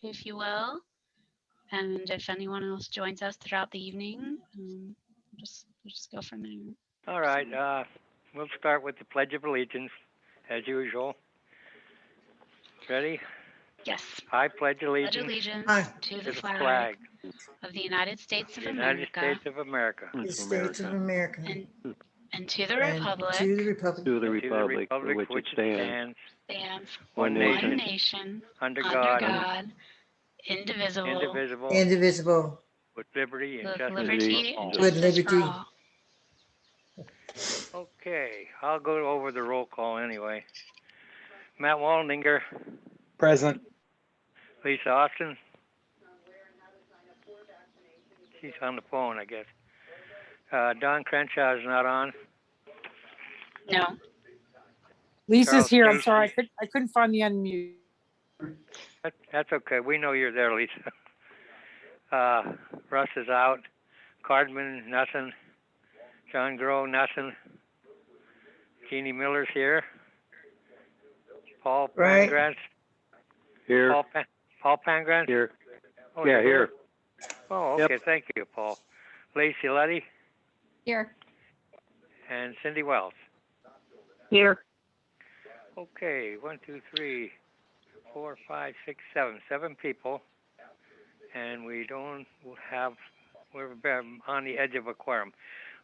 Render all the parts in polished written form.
if you will. And if anyone else joins us throughout the evening, we'll just go from there. All right. We'll start with the Pledge of Allegiance, as usual. Ready? Yes. I pledge Pledge allegiance allegiance to the flag of the United States of America. United States of America. The States of America. And to the republic. To the republic. To the republic for which it stands. One nation. Under God. Indivisible. With liberty and justice for all. Okay, I'll go over the roll call anyway. Matt Waldinger. Present. Lisa Austin. She's on the phone, I guess. Don Crenshaw is not on. No. Lisa's Charles here. Casey. I'm sorry. I couldn't find the unmute. That's okay. We know you're there, Lisa. Russ is out. Cardman, nothing. John Groh, nothing. Jeannie Miller's here. Paul Right. Pangratz. Here. Paul Pangratz? Here. Oh, Yeah, you're here. Oh, okay. Thank you, Paul. Lacey Letty Here. and Cindy Wells. Here. Okay, 1, 2, 3, 4, 5, 6, 7. 7 people. And we're on the edge of a quorum.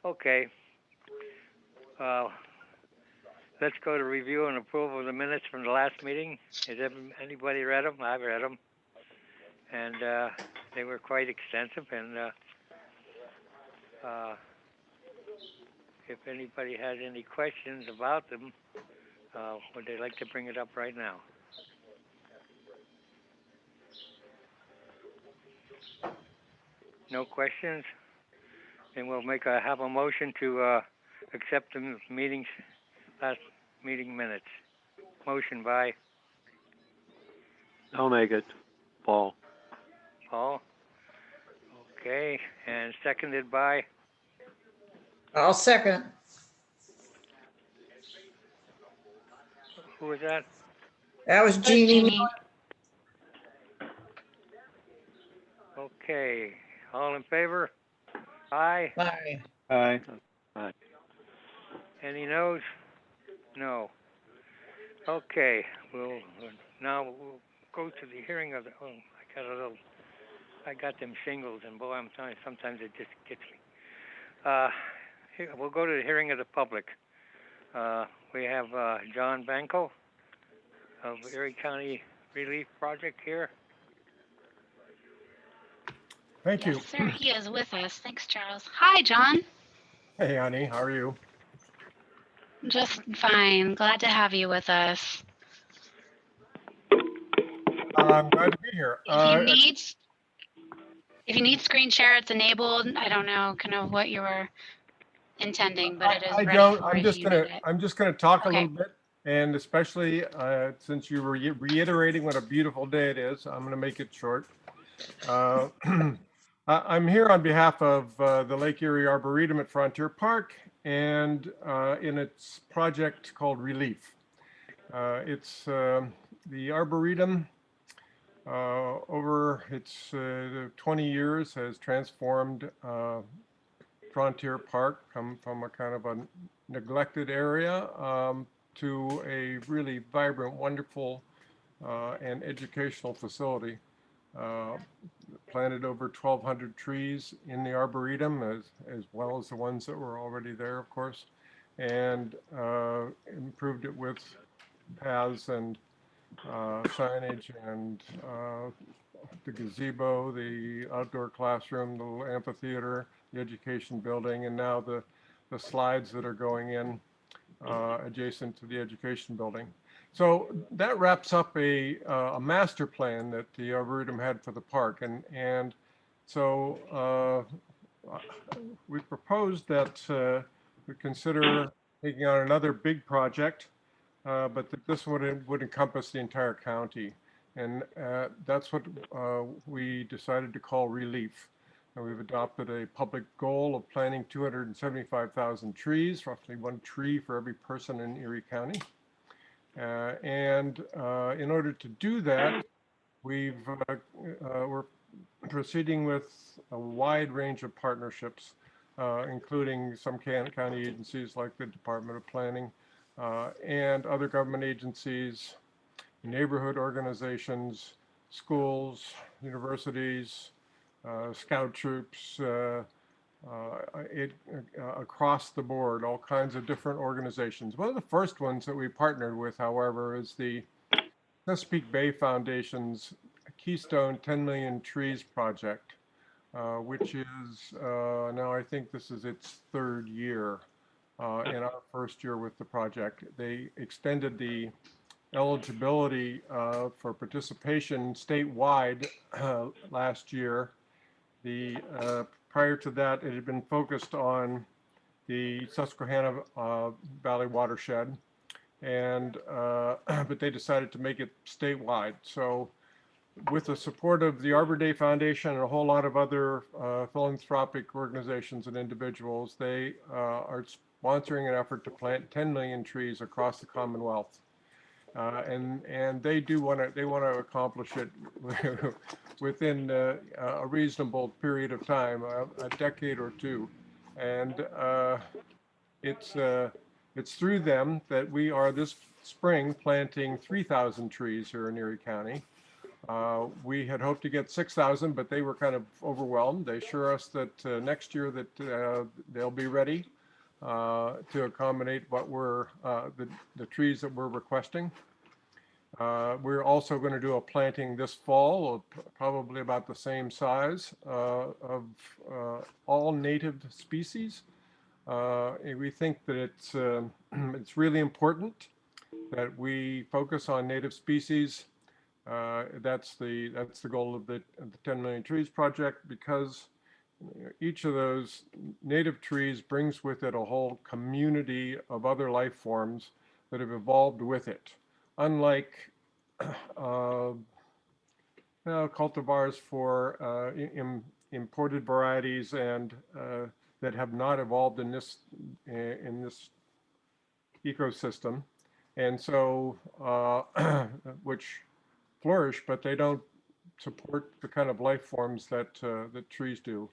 Okay. Let's go to review and approval of the minutes from the last meeting. Has anybody read them? I've read them. And they were quite extensive. And if anybody has any questions about them, would they like to bring it up right now? No questions? Then we'll have a motion to accept the last meeting minutes. Motion by I'll make it. Paul. Paul. Okay, and seconded by I'll second. who was that? That was Jeannie. Okay, all in favor? Aye. Aye. Aye. Aye. Any noes? No. Okay, now we'll go to the hearing of the. Oh, I got them shingles, and boy, I'm telling you, sometimes it just gets me. We'll go to the hearing of the public. We have John Banco of Erie County Relief Project here. Thank you. Yes, sir. He is with us. Thanks, Charles. Hi, John. Hey, honey, how are you? Just fine. Glad to have you with us. I'm glad to be here. If you need screen share, it's enabled. I don't know kind of what you were intending, but it is I ready don't. for I'm if just you gonna. need it. I'm just gonna talk a Okay. little bit, and especially since you were reiterating what a beautiful day it is, I'm gonna make it short. I'm here on behalf of the Lake Erie Arboretum at Frontier Park, and in its project called Relief. It's the Arboretum. Over its 20 years has transformed Frontier Park from a kind of a neglected area to a really vibrant, wonderful and educational facility. Planted over 1,200 trees in the Arboretum as well as the ones that were already there, of course, and improved it with paths and signage and the gazebo, the outdoor classroom, the amphitheater, the education building, and now the slides that are going in adjacent to the education building. So that wraps up a master plan that the Arboretum had for the park, and so we proposed that we consider taking on another big project. But this would encompass the entire county. And that's what we decided to call Relief. And we've adopted a public goal of planting 275,000 trees, roughly 1 tree for every person in Erie County. And in order to do that, we're proceeding with a wide range of partnerships, including some county agencies like the Department of Planning and other government agencies, neighborhood organizations, schools, universities, scout troops, across the board, all kinds of different organizations. One of the first ones that we partnered with, however, is the Chesapeake Bay Foundation's Keystone 10 Million Trees project, which is now I think this is its third year in our first year with the project. They extended the eligibility for participation statewide last year. Prior to that, it had been focused on the Susquehanna Valley watershed, and but they decided to make it statewide. So with the support of the Arbor Day Foundation and a whole lot of other philanthropic organizations and individuals, they are sponsoring an effort to plant 10 million trees across the Commonwealth. And they want to accomplish it within a reasonable period of time, a decade or two. And it's through them that we are this spring planting 3,000 trees here in Erie County. We had hoped to get 6,000, but they were kind of overwhelmed. They assure us that next year that they'll be ready to accommodate what we're the trees that we're requesting. We're also going to do a planting this fall, probably about the same size, of all native species. We think that it's really important that we focus on native species. That's the goal of the 10 Million Trees project, because each of those native trees brings with it a whole community of other life forms that have evolved with it. Unlike cultivars for imported varieties and that have not evolved in this ecosystem, and so which flourish, but they don't support the kind of life forms that trees do.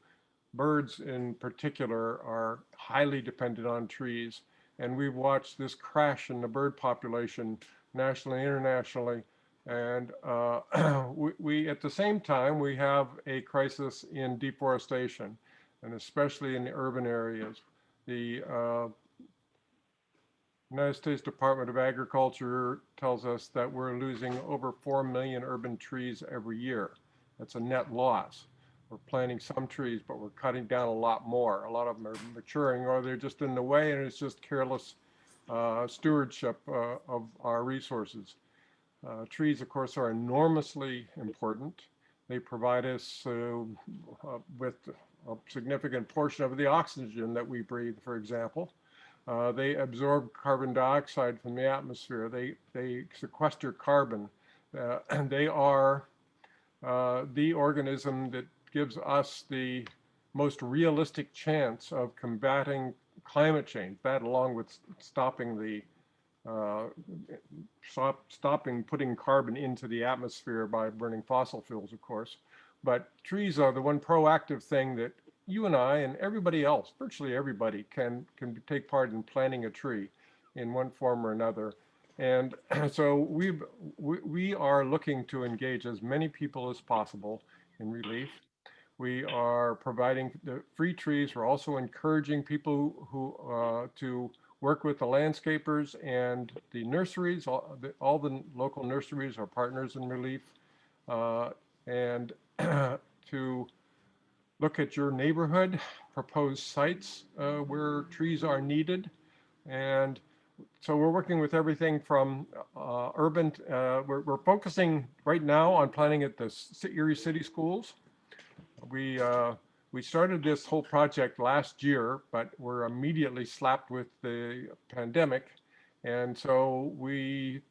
Birds in particular are highly dependent on trees, and we've watched this crash in the bird population nationally and internationally. And we at the same time, we have a crisis in deforestation, and especially in the urban areas. The United States Department of Agriculture tells us that we're losing over 4 million urban trees every year. That's a net loss. We're planting some trees, but we're cutting down a lot more. A lot of them are maturing, or they're just in the way, and it's just careless stewardship of our resources. Trees, of course, are enormously important. They provide us with a significant portion of the oxygen that we breathe, for example. They absorb carbon dioxide from the atmosphere. They sequester carbon. And they are the organism that gives us the most realistic chance of combating climate change. That, along with stopping putting carbon into the atmosphere by burning fossil fuels, of course. But trees are the one proactive thing that you and I and everybody else, virtually everybody, can take part in planting a tree in one form or another. And so we are looking to engage as many people as possible in relief. We are providing the free trees. We're also encouraging people who to work with the landscapers and the nurseries. All the local nurseries are partners in relief, and to look at your neighborhood, propose sites where trees are needed. And so we're working with everything from urban, we're focusing right now on planting at the Erie City schools. We started this whole project last year, but we're immediately slapped with the pandemic. And so we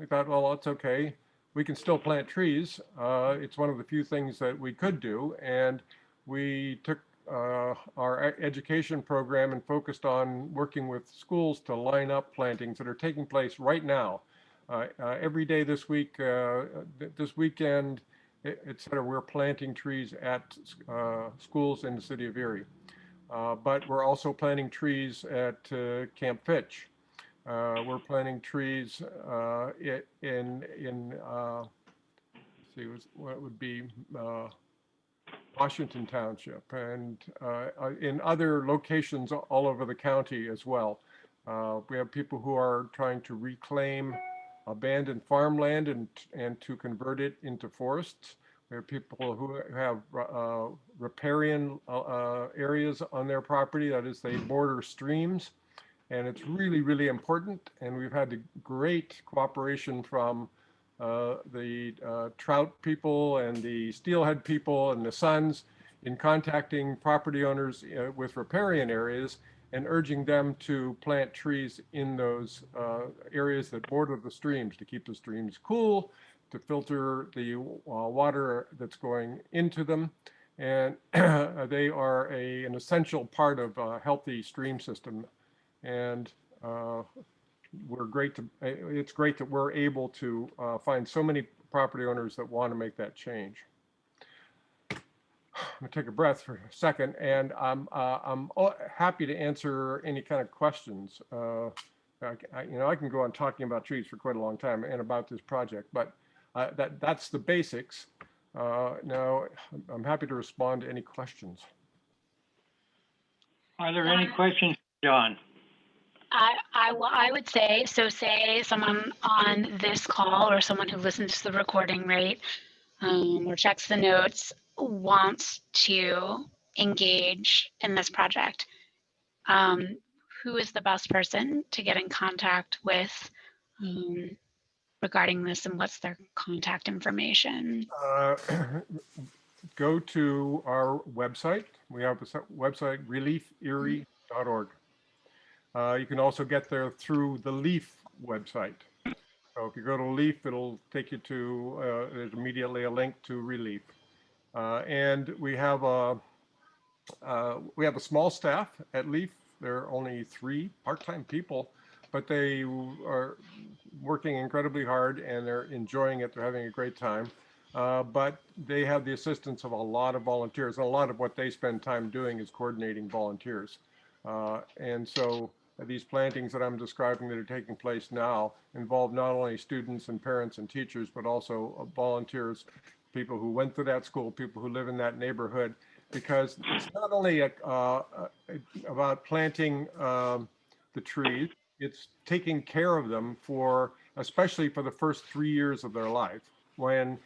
thought, well, that's okay. We can still plant trees. It's one of the few things that we could do. And we took our education program and focused on working with schools to line up plantings that are taking place right now. Every day this week, this weekend, et cetera. We're planting trees at schools in the city of Erie. But we're also planting trees at Camp Fitch. We're planting trees in see what would be Washington Township and in other locations all over the county as well. We have people who are trying to reclaim abandoned farmland and to convert it into forests. We have people who have riparian areas on their property, that is, they border streams, and it's really, really important. And we've had great cooperation from the trout people and the steelhead people and the Suns in contacting property owners with riparian areas and urging them to plant trees in those areas that border the streams to keep the streams cool, to filter the water that's going into them. And they are an essential part of a healthy stream system. And it's great that we're able to find so many property owners that want to make that change. I'm gonna take a breath for a second, and I'm happy to answer any kind of questions. I can go on talking about trees for quite a long time and about this project, but that's the basics. Now, I'm happy to respond to any questions. Are there any questions, John? I would say, so say someone on this call or someone who listens to the recording, right, or checks the notes, wants to engage in this project. Who is the best person to get in contact with regarding this, and what's their contact information? Go to our website. We have a website, relieferie.org. You can also get there through the LEAF website. So if you go to LEAF, it'll take you to, there's immediately a link to Relief. And we have a small staff at LEAF. There are only 3 part-time people, but they are working incredibly hard and they're enjoying it. They're having a great time. But they have the assistance of a lot of volunteers. A lot of what they spend time doing is coordinating volunteers. And so these plantings that I'm describing that are taking place now involve not only students and parents and teachers, but also volunteers, people who went to that school, people who live in that neighborhood, because it's not only about planting the trees, it's taking care of them especially for the first 3 years of their life, when,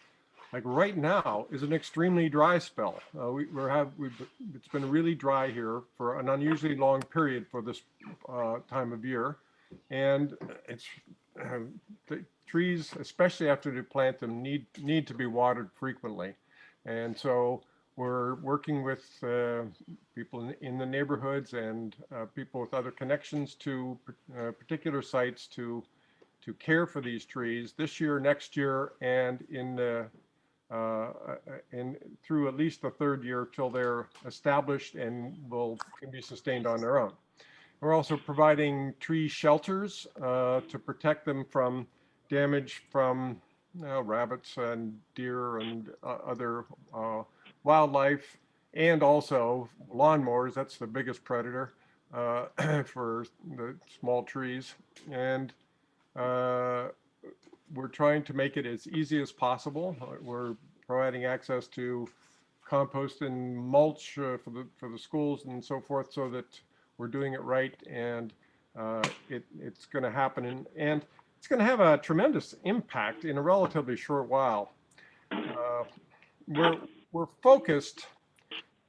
like right now, is an extremely dry spell. It's been really dry here for an unusually long period for this time of year, and the trees, especially after you plant them, need to be watered frequently, and so we're working with people in the neighborhoods and people with other connections to particular sites to care for these trees this year, next year, and through at least the 3rd year till they're established and can be sustained on their own. We're also providing tree shelters to protect them from damage from rabbits and deer and other wildlife, and also lawnmowers. That's the biggest predator for the small trees. And we're trying to make it as easy as possible. We're providing access to compost and mulch for the schools and so forth, so that we're doing it right, and it's going to happen, and it's going to have a tremendous impact in a relatively short while. We're focused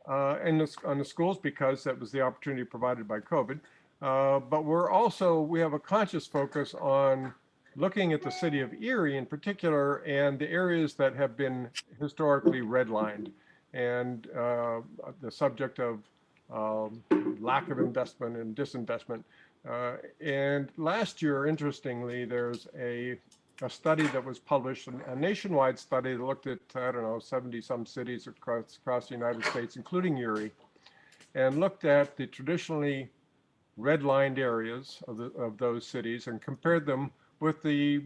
on the schools because that was the opportunity provided by COVID, but we have a conscious focus on looking at the city of Erie in particular and the areas that have been historically redlined, and the subject of lack of investment and disinvestment. And last year, interestingly, there's a study that was published, a nationwide study that looked at, 70 some cities across the United States, including Erie, and looked at the traditionally redlined areas of those cities and compared them with the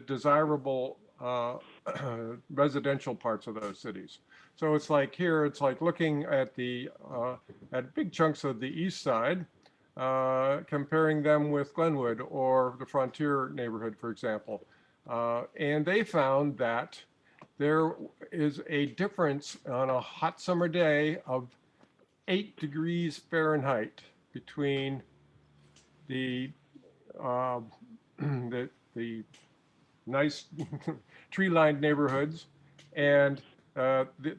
desirable residential parts of those cities. So it's like here, it's like looking at at big chunks of the east side, comparing them with Glenwood or the Frontier neighborhood, for example. And they found that there is a difference on a hot summer day of 8 degrees Fahrenheit between the nice tree-lined neighborhoods and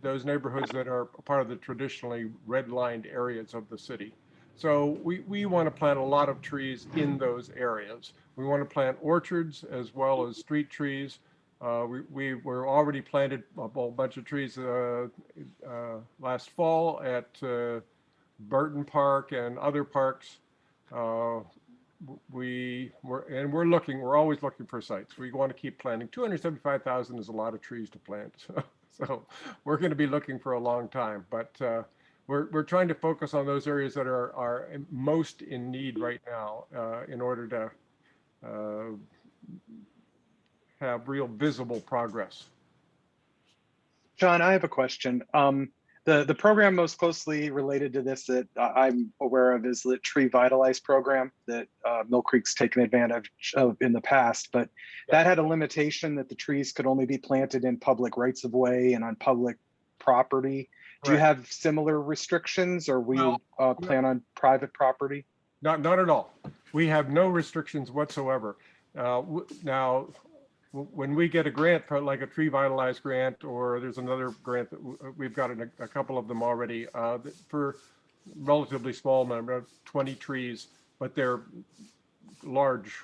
those neighborhoods that are part of the traditionally red-lined areas of the city. So we want to plant a lot of trees in those areas. We want to plant orchards as well as street trees. We were already planted a whole bunch of trees last fall at Burton Park and other parks. We're always looking for sites. We want to keep planting. 275,000 is a lot of trees to plant. So we're going to be looking for a long time, but we're trying to focus on those areas that are most in need right now in order to have real visible progress. John, I have a question. The program most closely related to this that I'm aware of is the Tree Vitalize program that Mill Creek's taken advantage of in the past, but that had a limitation that the trees could only be planted in public rights of way and on public property. Do you have similar restrictions, or will you plan on private property? Not at all. We have no restrictions whatsoever. Now, when we get a grant for like a Tree Vitalize grant, or there's another grant that we've got a couple of them already for relatively small number, 20 trees, but they're large.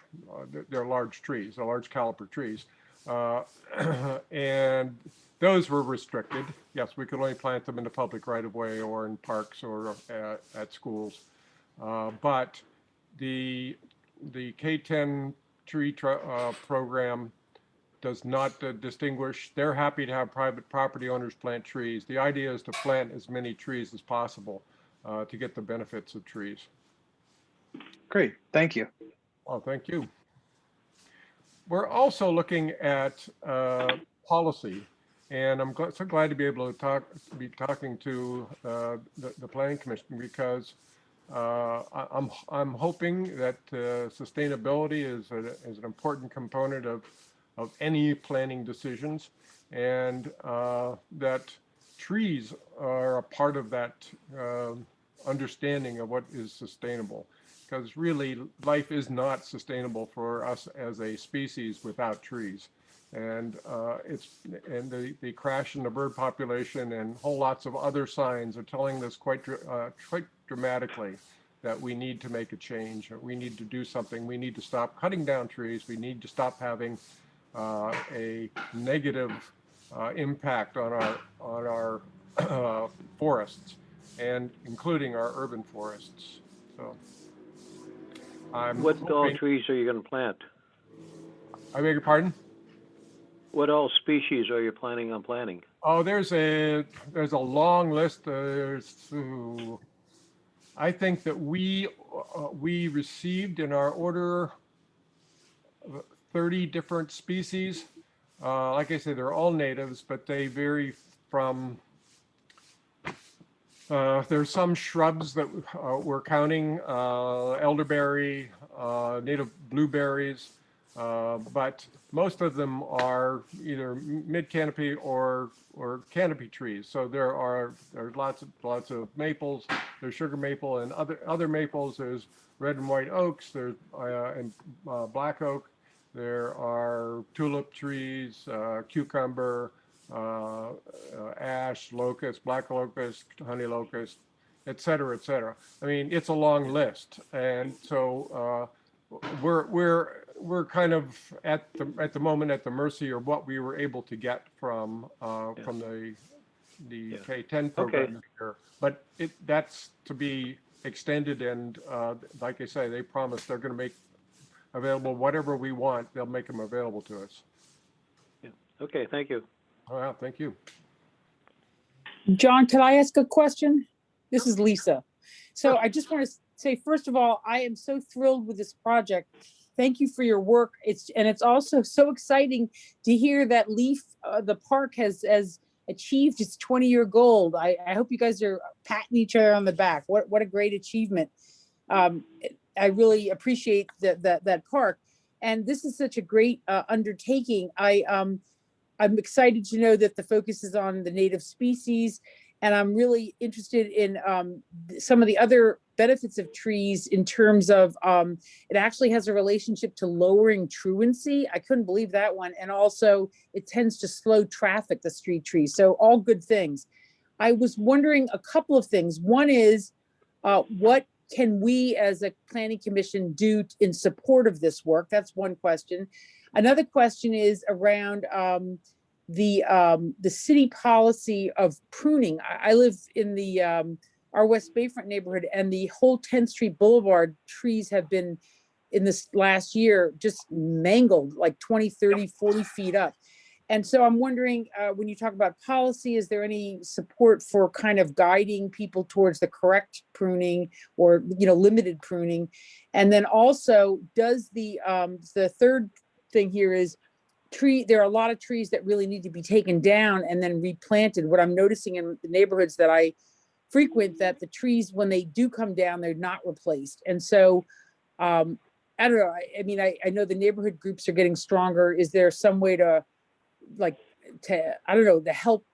They're large trees, they're large caliper trees, and those were restricted. Yes, we could only plant them in the public right of way or in parks or at schools, but the K10 tree program does not distinguish. They're happy to have private property owners plant trees. The idea is to plant as many trees as possible to get the benefits of trees. Great, thank you. Oh, thank you. We're also looking at policy, and I'm so glad to be able to be talking to the Planning Commission, because I'm hoping that sustainability is an important component of any planning decisions, and that trees are a part of that understanding of what is sustainable. Because really, life is not sustainable for us as a species without trees. And the crash in the bird population and whole lots of other signs are telling us quite dramatically that we need to make a change. We need to do something. We need to stop cutting down trees. We need to stop having a negative impact on our forests, and including our urban forests. So what all trees are you going to plant? I beg your pardon? What all species are you planning on planting? Oh, there's a long list. I think that we received in our order 30 different species. Like I say, they're all natives, but they vary from, there's some shrubs that we're counting, elderberry, native blueberries, but most of them are either mid-canopy or canopy trees. So there's lots of maples. There's sugar maple and other maples. There's red and white oaks. There's and black oak. There are tulip trees, cucumber, ash, locust, black locust, honey locust, et cetera, et cetera. I mean, it's a long list, and so we're kind of at the moment at the mercy of what we were able to get from the K10 program here. But that's to be extended, and like I say, they promise they're going to make available whatever we want. They'll make them available to us. Yeah. Okay, thank you. Oh, yeah, thank you. John, can I ask a question? This is Lisa. So I just want to say, first of all, I am so thrilled with this project. thank you for your work. It's also so exciting to hear that the park has achieved its 20-year goal. I hope you guys are patting each other on the back. What a great achievement. I really appreciate that park. And this is such a great undertaking. I'm excited to know that the focus is on the native species, and I'm really interested in some of the other benefits of trees in terms of it actually has a relationship to lowering truancy. I couldn't believe that one. And also it tends to slow traffic, the street trees. So all good things. I was wondering a couple of things. One is what can we as a planning commission do in support of this work? That's one question. Another question is around the city policy of pruning. I live in the our West Bayfront neighborhood, and the whole 10th Street Boulevard trees have been in this last year just mangled like 20, 30, 40 feet up. And so I'm wondering, when you talk about policy, is there any support for kind of guiding people towards the correct pruning or, limited pruning? And then also, does the third thing here is there are a lot of trees that really need to be taken down and then replanted. What I'm noticing in the neighborhoods that I frequent, that the trees, when they do come down, they're not replaced. And so, I don't know. I know the neighborhood groups are getting stronger. Is there some way to help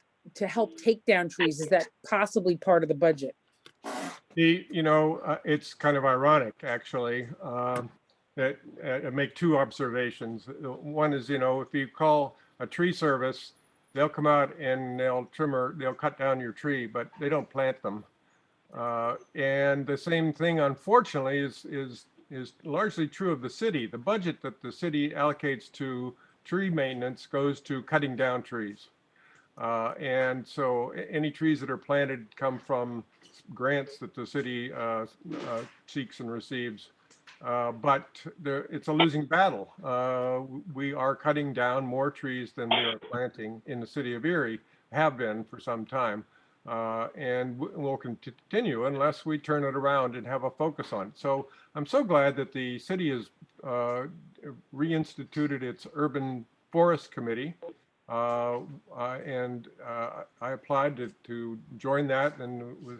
take down trees? Is that possibly part of the budget? It's kind of ironic, actually, that I make two observations. One is, if you call a tree service, they'll come out and they'll cut down your tree, but they don't plant them. And the same thing, unfortunately, is largely true of the city. The budget that the city allocates to tree maintenance goes to cutting down trees. And so any trees that are planted come from grants that the city seeks and receives. But it's a losing battle. We are cutting down more trees than we are planting in the city of Erie, have been for some time, and will continue unless we turn it around and have a focus on it. So I'm so glad that the city has reinstituted its urban forest committee, and I applied to join that, and was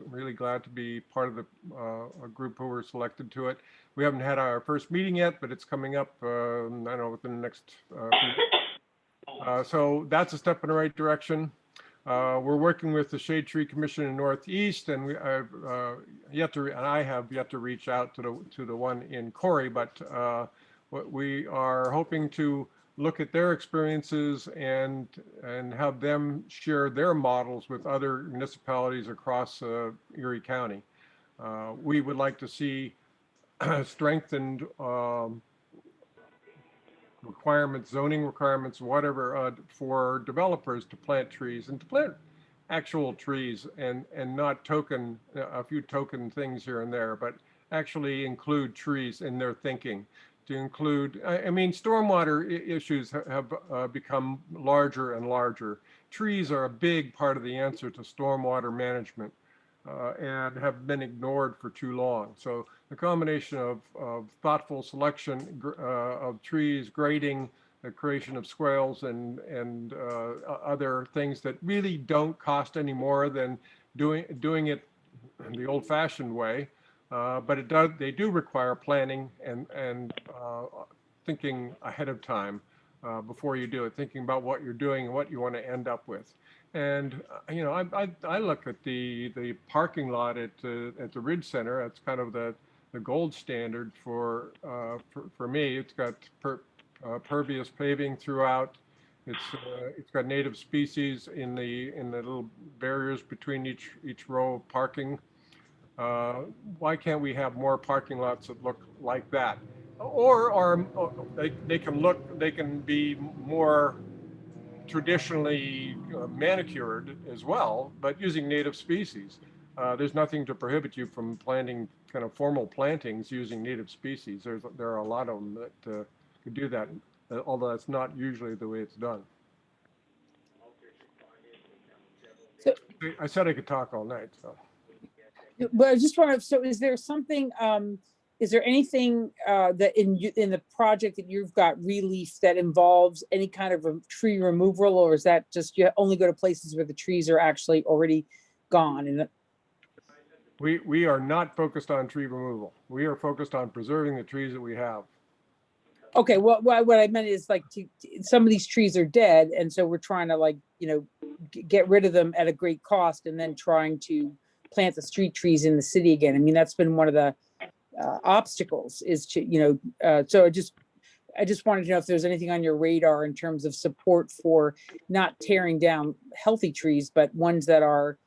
really glad to be part of a group who were selected to it. We haven't had our first meeting yet, but it's coming up, I don't know, within the next few weeks. So that's a step in the right direction. We're working with the Shade Tree Commission in Northeast, and I have yet to reach out to the one in Corey, but we are hoping to look at their experiences and have them share their models with other municipalities across Erie County. We would like to see strengthened requirements, zoning requirements, whatever, for developers to plant trees and to plant actual trees and not a few token things here and there, but actually include trees in their thinking. To include, stormwater issues have become larger and larger. Trees are a big part of the answer to stormwater management and have been ignored for too long. So the combination of thoughtful selection of trees, grading, the creation of swales and other things that really don't cost any more than doing it the old-fashioned way. But they do require planning and thinking ahead of time before you do it, thinking about what you're doing and what you want to end up with. And I look at the parking lot at the Ridge Center. That's kind of the gold standard for me. It's got pervious paving throughout. It's got native species in the little barriers between each row of parking. Why can't we have more parking lots that look like that? Or they can be more traditionally manicured as well, but using native species. There's nothing to prohibit you from planting kind of formal plantings using native species. There are a lot of them that could do that, although that's not usually the way it's done. So, I said I could talk all night, so. but I just want to, so is there something is there anything that in the project that you've got Relief that involves any kind of a tree removal, or is that just you only go to places where the trees are actually already gone? And We are not focused on tree removal. We are focused on preserving the trees that we have. okay, what I meant is like some of these trees are dead, and so we're trying to like get rid of them at a great cost, and then trying to plant the street trees in the city again. I mean, that's been one of the obstacles is to so I just wanted to know if there's anything on your radar in terms of support for not tearing down healthy trees, but ones that are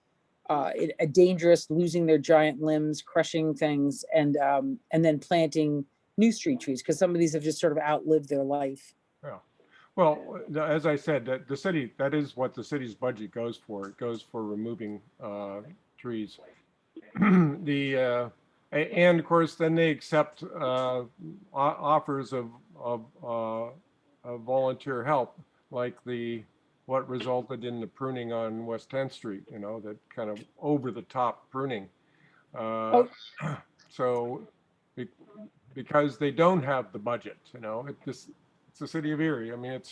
dangerous, losing their giant limbs, crushing things, and then planting new street trees, because some of these have just sort of outlived their life. Yeah. Well, as I said, the city, that is what the city's budget goes for. It goes for removing trees. And of course, then they accept offers of volunteer help, like what resulted in the pruning on West 10th Street, that kind of over the top pruning. So because they don't have the budget, it's the city of Erie. I mean, it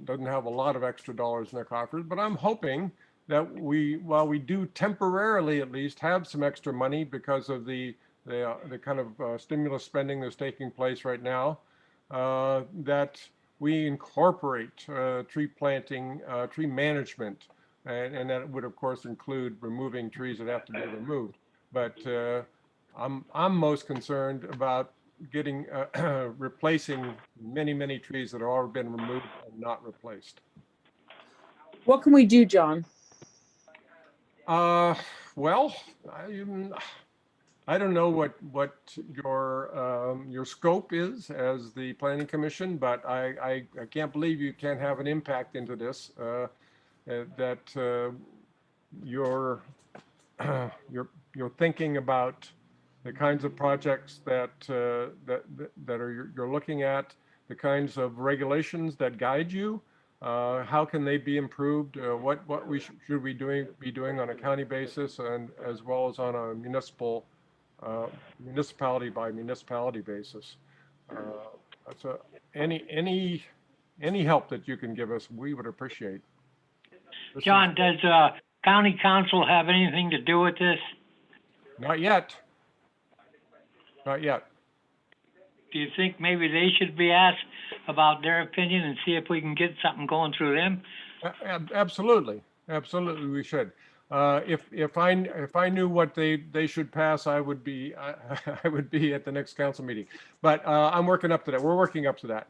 doesn't have a lot of extra dollars in their coffers, but I'm hoping that while we do temporarily at least have some extra money because of the kind of stimulus spending that's taking place right now, that we incorporate tree planting, tree management, and that would of course include removing trees that have to be removed. But I'm most concerned about getting replacing many trees that have already been removed and not replaced. What can we do, John? Well, I don't know what your scope is as the Planning Commission, but I can't believe you can't have an impact into this. That you're thinking about the kinds of projects that you're looking at, the kinds of regulations that guide you. How can they be improved? What should we be doing on a county basis, and as well as on a municipality by municipality basis? So any help that you can give us, we would appreciate. John, does county council have anything to do with this? Not yet. Not yet. Do you think maybe they should be asked about their opinion and see if we can get something going through them? Absolutely, we should. If I knew what they should pass, I would be at the next council meeting. But I'm working up to that. We're working up to that.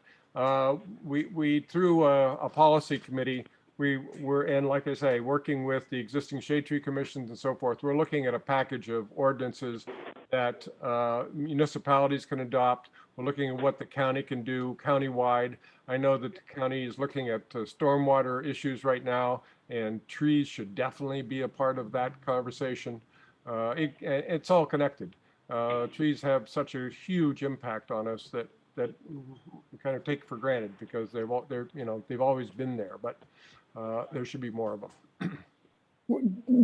We through a policy committee. And like I say, working with the existing shade tree commissions and so forth. We're looking at a package of ordinances that municipalities can adopt. We're looking at what the county can do countywide. I know that the county is looking at stormwater issues right now, and trees should definitely be a part of that conversation. It's all connected. Trees have such a huge impact on us that we kind of take for granted because they've always been there, but there should be more of them.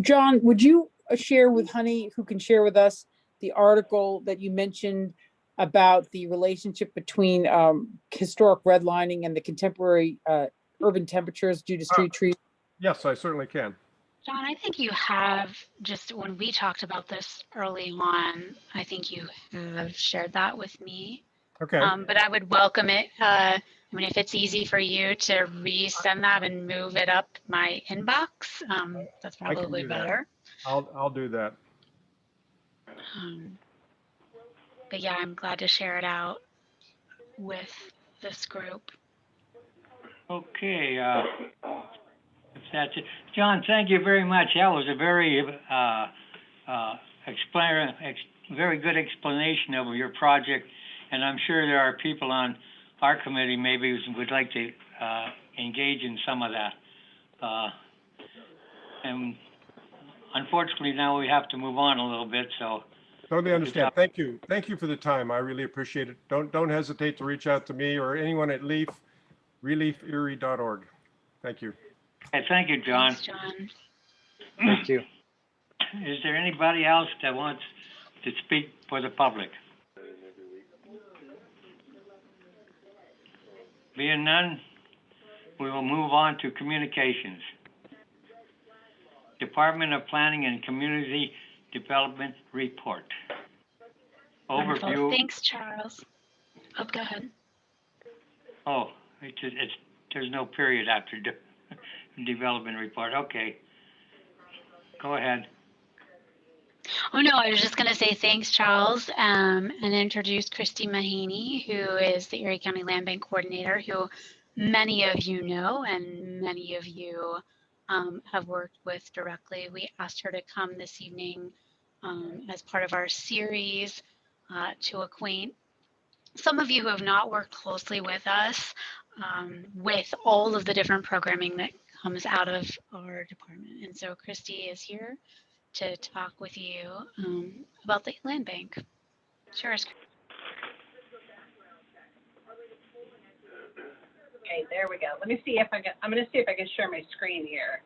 John, would you share with Honey, who can share with us, the article that you mentioned about the relationship between historic redlining and the contemporary urban temperatures due to street trees? Yes, I certainly can. John, I think you have, just when we talked about this early on, I think you have shared that with me. Okay. But I would welcome it. I mean, if it's easy for you to resend that and move it up my inbox, that's probably better. I'll do that. But yeah, I'm glad to share it out with this group. Okay. If that's it. John, thank you very much. That was a very very good explanation of your project. And I'm sure there are people on our committee maybe would like to engage in some of that. And unfortunately, now we have to move on a little bit. So totally understand. Thank you. Thank you for the time. I really appreciate it. Don't hesitate to reach out to me or anyone at relieferie.org. Thank you. Okay, thank you, John. Thanks, John. Thank you. Is there anybody else that wants to speak for the public? Being none, we will move on to communications. Department of Planning and Community Development Report. Wonderful. Overview. Thanks, Charles. Oh, go ahead. Oh, there's no period after development report. Okay. Go ahead. Oh, no, I was just going to say thanks, Charles, and introduce Christy Mahaney, who is the Erie County Land Bank Coordinator, who many of you know and many of you have worked with directly. We asked her to come this evening as part of our series to acquaint some of you who have not worked closely with us with all of the different programming that comes out of our department. And so Christy is here to talk with you about the land bank. Sure. Okay, there we go. Let me see if I'm going to see if I can share my screen here.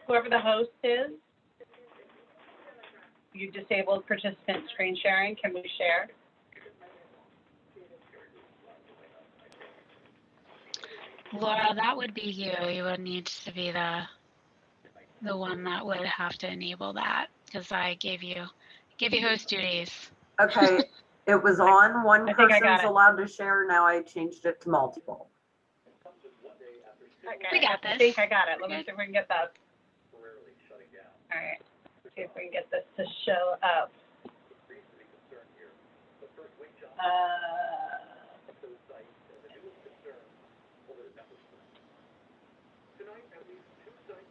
Whoever the host is, you disabled participant screen sharing. Can we share? Laura, that would be you. You would need to be the one that would have to enable that because I gave you host duties. Okay, it was on. One I think I got person's it. allowed to share. Now I changed it to multiple. Okay, We got this. I think I got it. Let me Good. see if we can get that. All right. Let's see if we can get this to show up.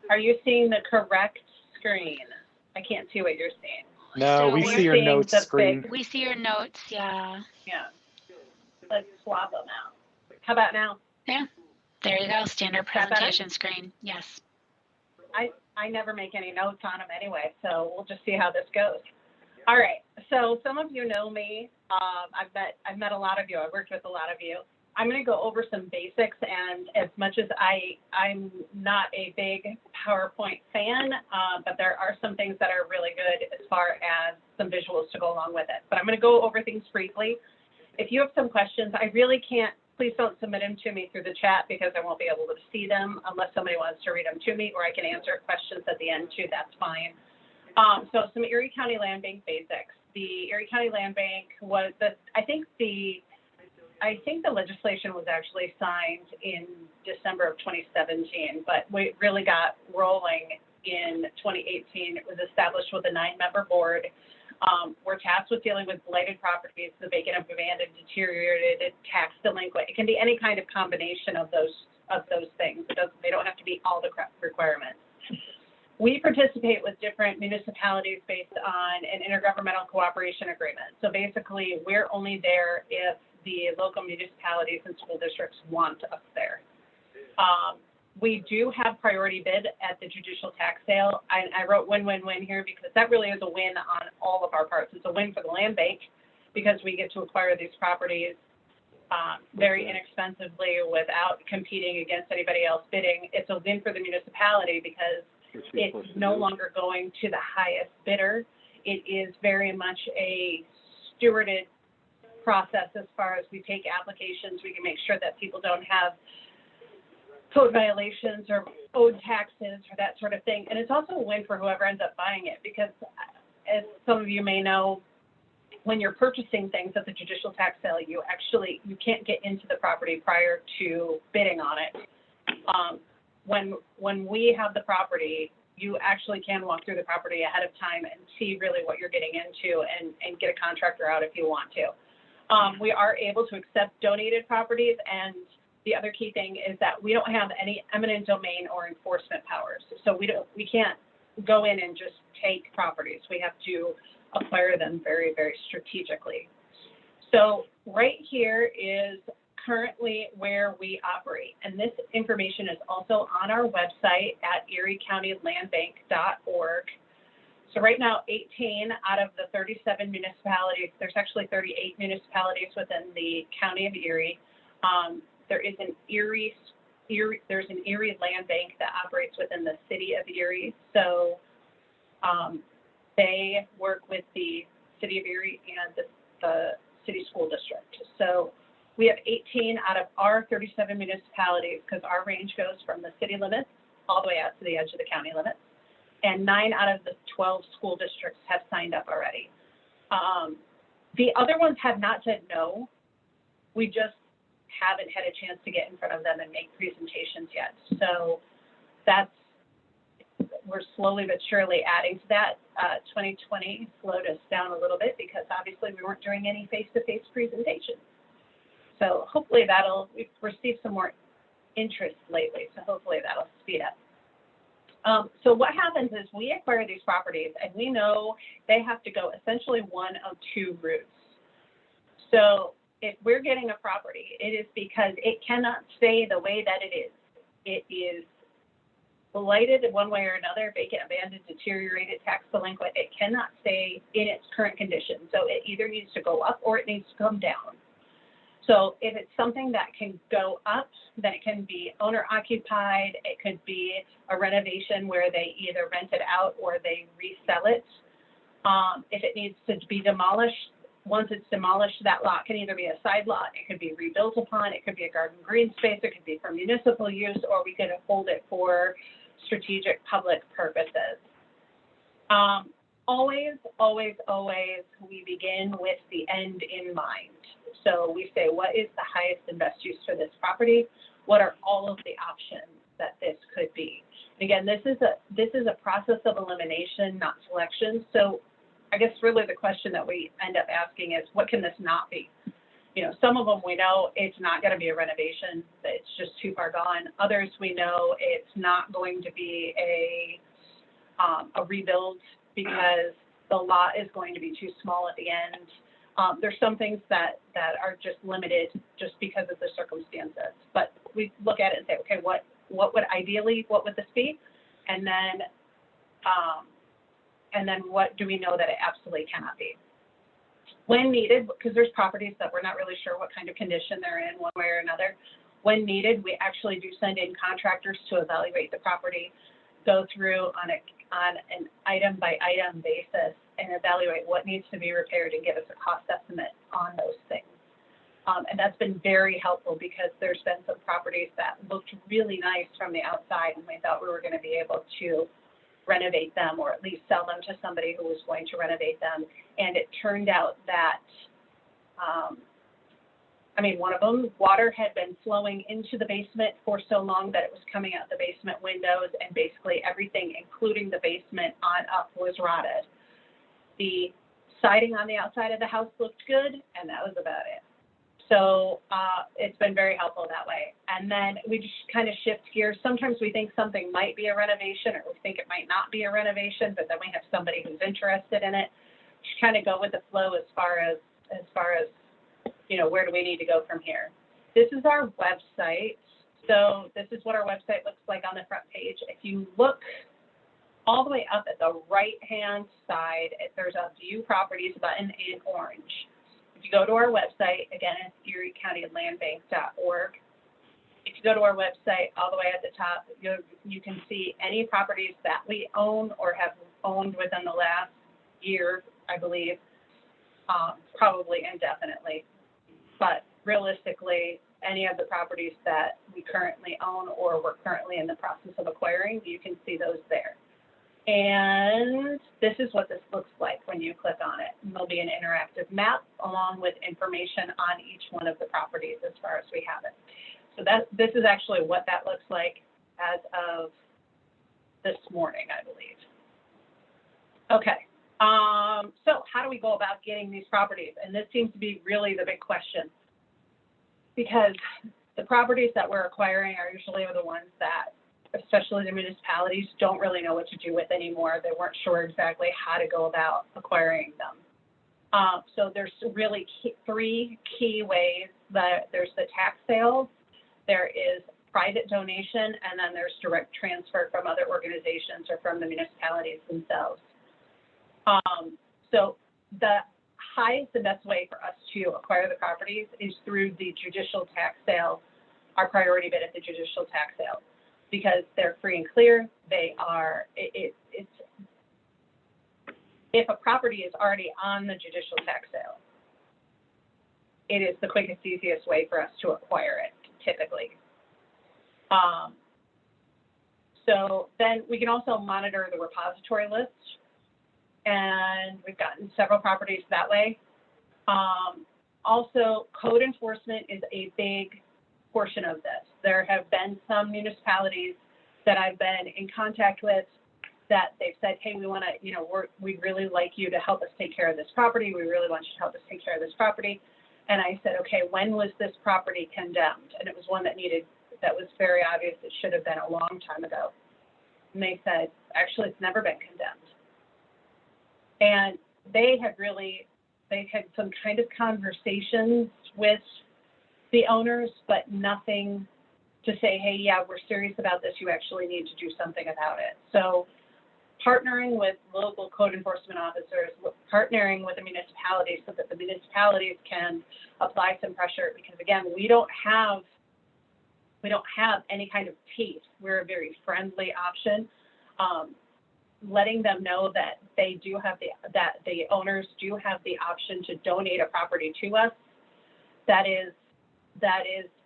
Are you seeing the correct screen? I can't see what you're seeing. No, So we we're see your seeing notes the screen. We see your notes, yeah. Yeah. Let's swap them out. How about now? Yeah. There you go. Standard that better? presentation screen. Yes. I never make any notes on them anyway, so we'll just see how this goes. All right. So some of you know me. I've met a lot of you. I've worked with a lot of you. I'm going to go over some basics, and as much as I'm not a big PowerPoint fan, but there are some things that are really good as far as some visuals to go along with it. But I'm going to go over things briefly. If you have some questions, I really can't, please don't submit them to me through the chat because I won't be able to see them unless somebody wants to read them to me, or I can answer questions at the end too, that's fine. So some Erie County Land Bank basics. The Erie County Land Bank was I think the legislation was actually signed in December of 2017, but we really got rolling in 2018. It was established with a 9-member board. We're tasked with dealing with blighted properties, the vacant, abandoned, deteriorated, tax delinquent. It can be any kind of combination of those things. They don't have to be all the requirements. We participate with different municipalities based on an intergovernmental cooperation agreement. So basically, we're only there if the local municipalities and school districts want us there. We do have priority bid at the judicial tax sale. I wrote win-win-win here because that really is a win on all of our parts. It's a win for the land bank because we get to acquire these properties very inexpensively without competing against anybody else bidding. It's a win for the municipality because it's no longer going to the highest bidder. It is very much a stewarded process as far as we take applications. We can make sure that people don't have code violations or owed taxes or that sort of thing. And it's also a win for whoever ends up buying it because, as some of you may know, when you're purchasing things at the judicial tax sale, you can't get into the property prior to bidding on it. When we have the property, you actually can walk through the property ahead of time and see really what you're getting into and get a contractor out if you want to. We are able to accept donated properties, and the other key thing is that we don't have any eminent domain or enforcement powers. So we can't go in and just take properties. We have to acquire them very, very strategically. So right here is currently where we operate. And this information is also on our website at eriecountylandbank.org. So right now, 18 out of the 37 municipalities, there's actually 38 municipalities within the county of Erie. There's an Erie land bank that operates within the city of Erie. So They work with the city of Erie and the city school district. So we have 18 out of our 37 municipalities, because our range goes from the city limits all the way out to the edge of the county limits. And 9 out of the 12 school districts have signed up already. The other ones have not said no. We just haven't had a chance to get in front of them and make presentations yet. So we're slowly but surely adding to that. 2020 slowed us down a little bit because obviously we weren't doing any face-to-face presentations. So hopefully we've received some more interest lately, so hopefully that'll speed up. So what happens is we acquire these properties and we know they have to go essentially one of 2 routes. So if we're getting a property, it is because it cannot stay the way that it is. It is blighted in one way or another, vacant, abandoned, deteriorated, tax delinquent. It cannot stay in its current condition. So it either needs to go up or it needs to come down. So if it's something that can go up, then it can be owner occupied. It could be a renovation where they either rent it out or they resell it. If it needs to be demolished, once it's demolished, that lot can either be a side lot, it could be rebuilt upon, it could be a garden green space, it could be for municipal use, or we could hold it for strategic public purposes. Always, always, always, we begin with the end in mind. So we say, what is the highest and best use for this property? What are all of the options that this could be? And again, this is a process of elimination, not selection. So I guess really the question that we end up asking is, what can this not be? You know, some of them we know it's not going to be a renovation, that it's just too far gone. Others we know it's not going to be a rebuild because the lot is going to be too small at the end. There's some things that are just limited just because of the circumstances. But we look at it and say, okay, what would this be? And then what do we know that it absolutely cannot be? When needed, because there's properties that we're not really sure what kind of condition they're in one way or another. When needed, we actually do send in contractors to evaluate the property, go through on an item by item basis and evaluate what needs to be repaired and give us a cost estimate on those things. And that's been very helpful because there's been some properties that looked really nice from the outside and we thought we were going to be able to renovate them or at least sell them to somebody who was going to renovate them. And it turned out that, one of them, water had been flowing into the basement for so long that it was coming out the basement windows, and basically everything, including the basement on up, was rotted. The siding on the outside of the house looked good, and that was about it. So it's been very helpful that way. And then we just kind of shift gears. Sometimes we think something might be a renovation, or we think it might not be a renovation, but then we have somebody who's interested in it. Just kind of go with the flow as far as where do we need to go from here. This is our website. So this is what our website looks like on the front page. If you look all the way up at the right-hand side, there's a View Properties button in orange. If you go to our website, again, it's eriecountylandbank.org. If you go to our website, all the way at the top, you can see any properties that we own or have owned within the last year, I believe, probably indefinitely. But realistically, any of the properties that we currently own or we're currently in the process of acquiring, you can see those there. And this is what this looks like when you click on it. And there'll be an interactive map along with information on each one of the properties as far as we have it. So this is actually what that looks like as of this morning, I believe. Okay. So how do we go about getting these properties? And this seems to be really the big question, because the properties that we're acquiring are usually the ones that, especially the municipalities, don't really know what to do with anymore. They weren't sure exactly how to go about acquiring them. So there's really three key ways. There's the tax sales, there is private donation, and then there's direct transfer from other organizations or from the municipalities themselves. So the highest and best way for us to acquire the properties is through the judicial tax sale, our priority bid at the judicial tax sale, because they're free and clear. They are, it's if a property is already on the judicial tax sale, it is the quickest, easiest way for us to acquire it, typically. So then we can also monitor the repository list, and we've gotten several properties that way. Also, code enforcement is a big portion of this. There have been some municipalities that I've been in contact with that they've said, hey, we want to, we'd really like you to help us take care of this property. We really want you to help us take care of this property. And I said, okay, when was this property condemned? And it was one that was very obvious. It should have been a long time ago. And they said, actually, it's never been condemned. And they had some kind of conversations with the owners, but nothing to say, hey, yeah, we're serious about this. You actually need to do something about it. So partnering with local code enforcement officers, partnering with the municipalities so that the municipalities can apply some pressure, because again, we don't have any kind of teeth. We're a very friendly option. Letting them know that they do have that the owners do have the option to donate a property to us. That is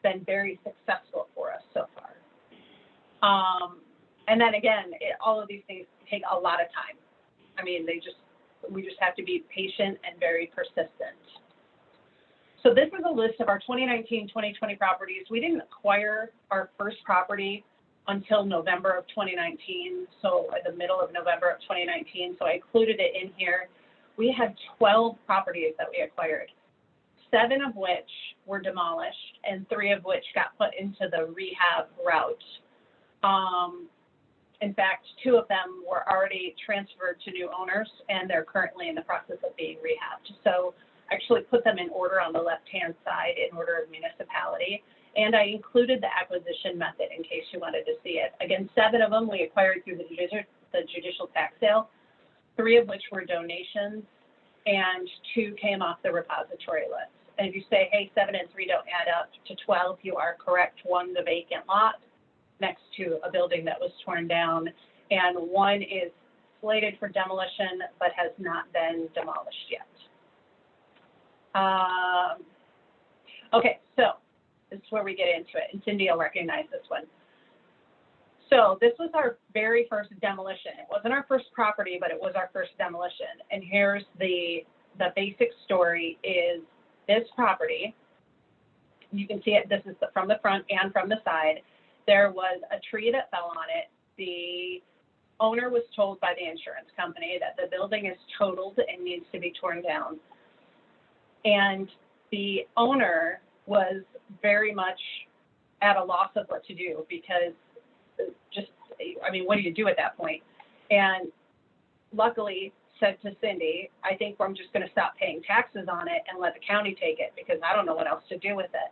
been very successful for us so far. And then again, all of these things take a lot of time. I mean, we just have to be patient and very persistent. So this is a list of our 2019-2020 properties. We didn't acquire our first property until November of 2019, so at the middle of November of 2019, so I included it in here. We had 12 properties that we acquired, 7 of which were demolished and 3 of which got put into the rehab route. In fact, 2 of them were already transferred to new owners, and they're currently in the process of being rehabbed. So I actually put them in order on the left-hand side in order of municipality. And I included the acquisition method in case you wanted to see it. Again, 7 of them we acquired through the judicial tax sale, 3 of which were donations, and 2 came off the repository list. And if you say, hey, 7 and 3 don't add up to 12, you are correct. 1, the vacant lot next to a building that was torn down, and 1 is slated for demolition but has not been demolished yet. Okay, so this is where we get into it, and Cindy will recognize this one. So this was our very first demolition. It wasn't our first property, but it was our first demolition. And here's the basic story is this property, you can see it, this is from the front and from the side. There was a tree that fell on it. The owner was told by the insurance company that the building is totaled and needs to be torn down. And the owner was very much at a loss of what to do because what do you do at that point? And luckily said to Cindy, I think I'm just going to stop paying taxes on it and let the county take it because I don't know what else to do with it.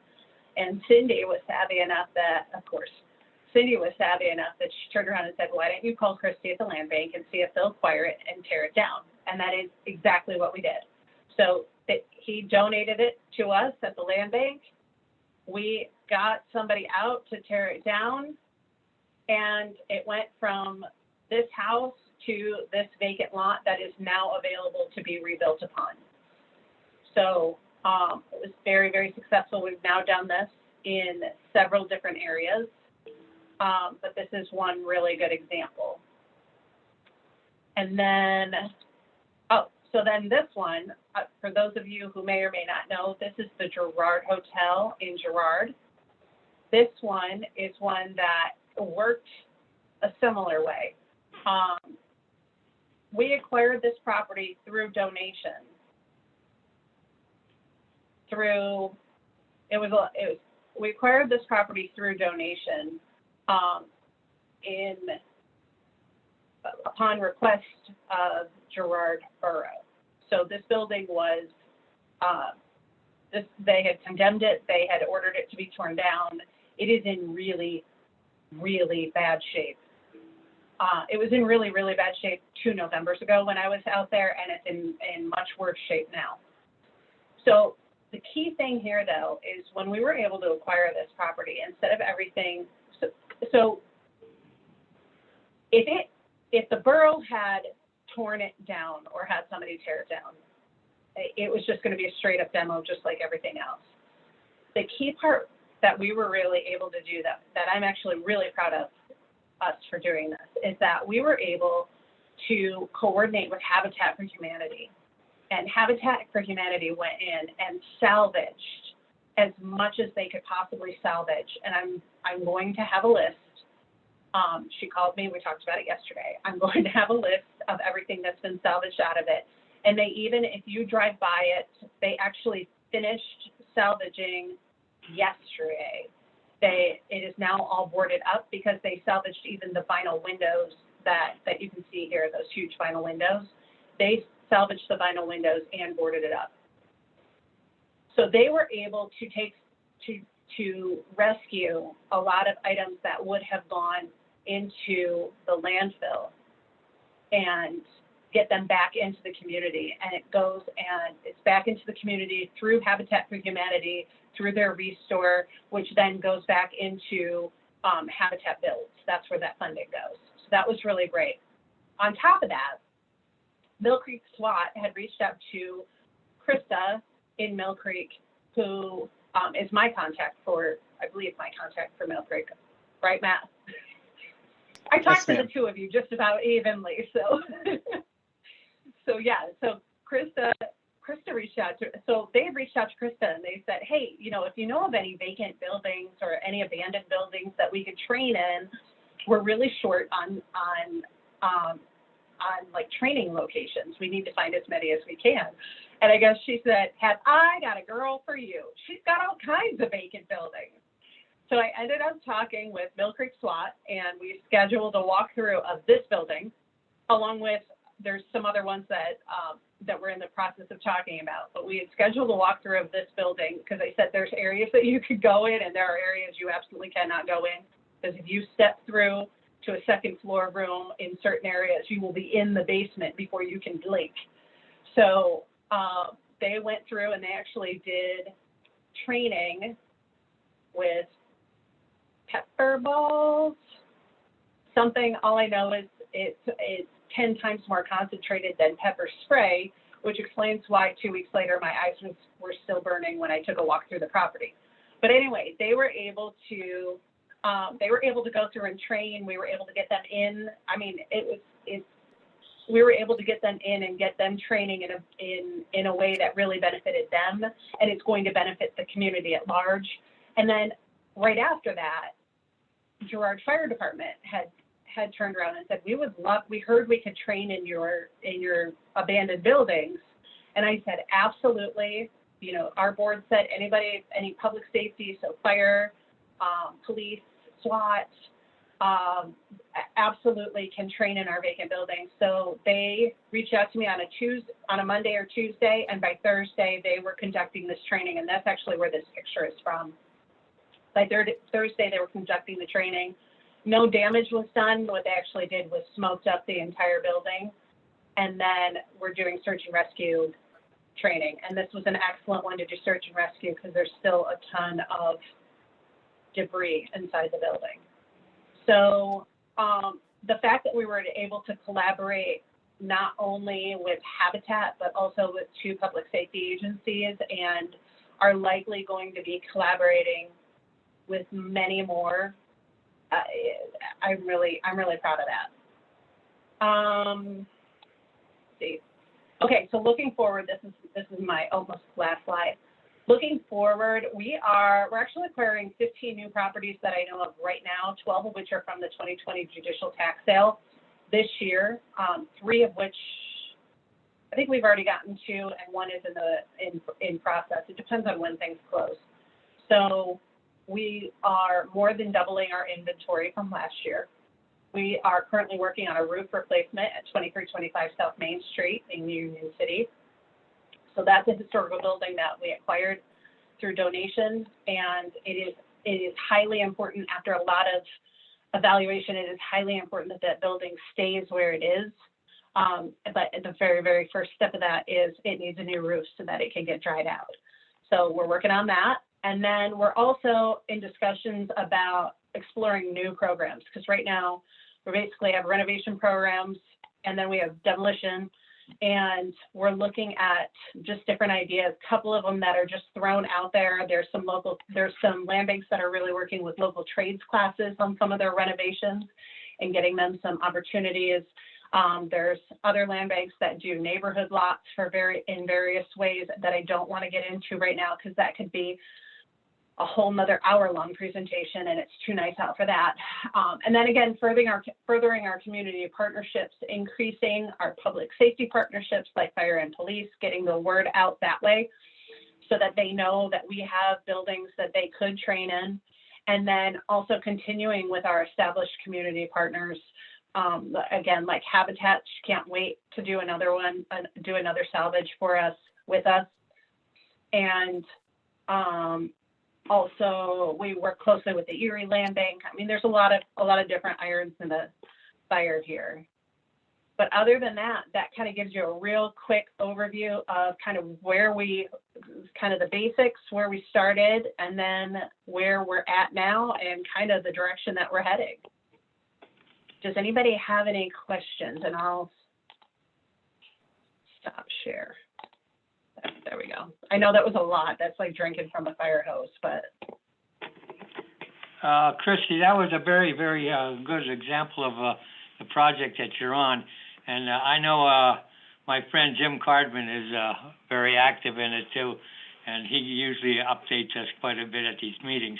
And Cindy was savvy enough that, she turned around and said, why don't you call Christy at the land bank and see if they'll acquire it and tear it down? And that is exactly what we did. So he donated it to us at the land bank. We got somebody out to tear it down, and it went from this house to this vacant lot that is now available to be rebuilt upon. So it was very, very successful. We've now done this in several different areas, but this is one really good example. And then, so then this one, for those of you who may or may not know, this is the Gerard Hotel in Gerard. This one is one that worked a similar way. We acquired this property through donation. We acquired this property through donation upon request of Gerard Borough. So this building was, they had condemned it, they had ordered it to be torn down. It is in really, really bad shape. It was in really, really bad shape 2 Novembers ago when I was out there, and it's in much worse shape now. So the key thing here, though, is when we were able to acquire this property, instead of everything, so if the borough had torn it down or had somebody tear it down. It was just going to be a straight up demo, just like everything else. The key part that we were really able to do that I'm actually really proud of us for doing this is that we were able to coordinate with Habitat for Humanity. And Habitat for Humanity went in and salvaged as much as they could possibly salvage. And I'm going to have a list. She called me, we talked about it yesterday. I'm going to have a list of everything that's been salvaged out of it. And they even, if you drive by it, they actually finished salvaging yesterday. It is now all boarded up because they salvaged even the vinyl windows that you can see here, those huge vinyl windows. They salvaged the vinyl windows and boarded it up. So they were able to rescue a lot of items that would have gone into the landfill and get them back into the community. And it goes and it's back into the community through Habitat for Humanity, through their restore, which then goes back into Habitat Builds. That's where that funding goes. So that was really great. On top of that, Mill Creek SWAT had reached out to Krista in Mill Creek, who is my contact for, I believe, my contact for Mill Creek. Right, Matt? I talked to the two of you just about evenly, so. So yeah, so Krista reached out to, so they reached out to Krista and they said, hey, if you know of any vacant buildings or any abandoned buildings that we could train in, we're really short on like training locations. We need to find as many as we can. And I guess she said, I got a girl for you. She's got all kinds of vacant buildings. So I ended up talking with Mill Creek SWAT and we scheduled a walkthrough of this building, along with, there's some other ones that we're in the process of talking about, but we had scheduled a walkthrough of this building because I said there's areas that you could go in and there are areas you absolutely cannot go in, because if you step through to a second floor room in certain areas, you will be in the basement before you can blink. So they went through and they actually did training with pepper balls, something, all I know is it's 10 times more concentrated than pepper spray, which explains why 2 weeks later my eyes were still burning when I took a walk through the property. But anyway, they were able to go through and train. We were able to get them in. I mean, we were able to get them in and get them training in a way that really benefited them, and it's going to benefit the community at large. And then right after that, Gerard Fire Department had turned around and said, we heard we could train in your abandoned buildings. And I said, absolutely. Our board said any public safety, so fire, police, SWAT, absolutely can train in our vacant buildings. So they reached out to me on a Monday or Tuesday, and by Thursday they were conducting this training, and that's actually where this picture is from. By Thursday they were conducting the training. No damage was done. What they actually did was smoked up the entire building. And then we're doing search and rescue training. And this was an excellent one to do search and rescue because there's still a ton of debris inside the building. So the fact that we were able to collaborate not only with Habitat, but also with 2 public safety agencies, and are likely going to be collaborating with many more, I'm really proud of that. Let's see. Okay, so looking forward, this is my almost last slide. Looking forward, we're actually acquiring 15 new properties that I know of right now, 12 of which are from the 2020 judicial tax sale this year, 3 of which I think we've already gotten to, and 1 is in process. It depends on when things close. So we are more than doubling our inventory from last year. We are currently working on a roof replacement at 2325 South Main Street in Union City. So that's a historical building that we acquired through donations, and it is highly important. After a lot of evaluation, it is highly important that that building stays where it is. But the very, very first step of that is it needs a new roof so that it can get dried out. So we're working on that. And then we're also in discussions about exploring new programs, because right now we basically have renovation programs and then we have demolition. And we're looking at just different ideas, a couple of them that are just thrown out there. There's some land banks that are really working with local trades classes on some of their renovations and getting them some opportunities. There's other land banks that do neighborhood lots in various ways that I don't want to get into right now, because that could be a whole nother hour-long presentation, and it's too nice out for that. And then again, furthering our community partnerships, increasing our public safety partnerships like fire and police, getting the word out that way so that they know that we have buildings that they could train in. And then also continuing with our established community partners. Again, like Habitat, can't wait to do another one, do another salvage with us. And also, we work closely with the Erie Land Bank. I mean, there's a lot of different irons in the fire here. But other than that, that kind of gives you a real quick overview of kind of the basics, where we started, and then where we're at now, and kind of the direction that we're heading. Does anybody have any questions? And I'll stop share. There we go. I know that was a lot. That's like drinking from a fire hose, but. Christy, that was a very, very good example of the project that you're on. And I know my friend Jim Cardman is very active in it too. And he usually updates us quite a bit at these meetings.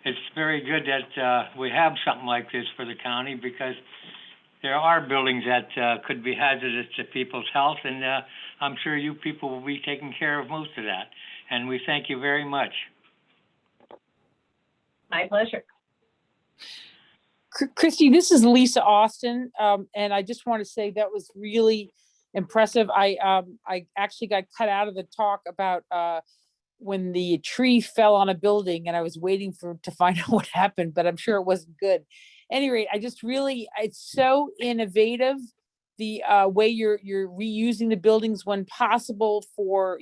It's very good that we have something like this for the county, because there are buildings that could be hazardous to people's health, and I'm sure you people will be taking care of most of that. And we thank you very much. My pleasure. Christy, this is Lisa Austin, and I just want to say that was really impressive. I actually got cut out of the talk about when the tree fell on a building, and I was waiting to find out what happened, but I'm sure it wasn't good. At any rate, it's so innovative, the way you're reusing the buildings when possible for,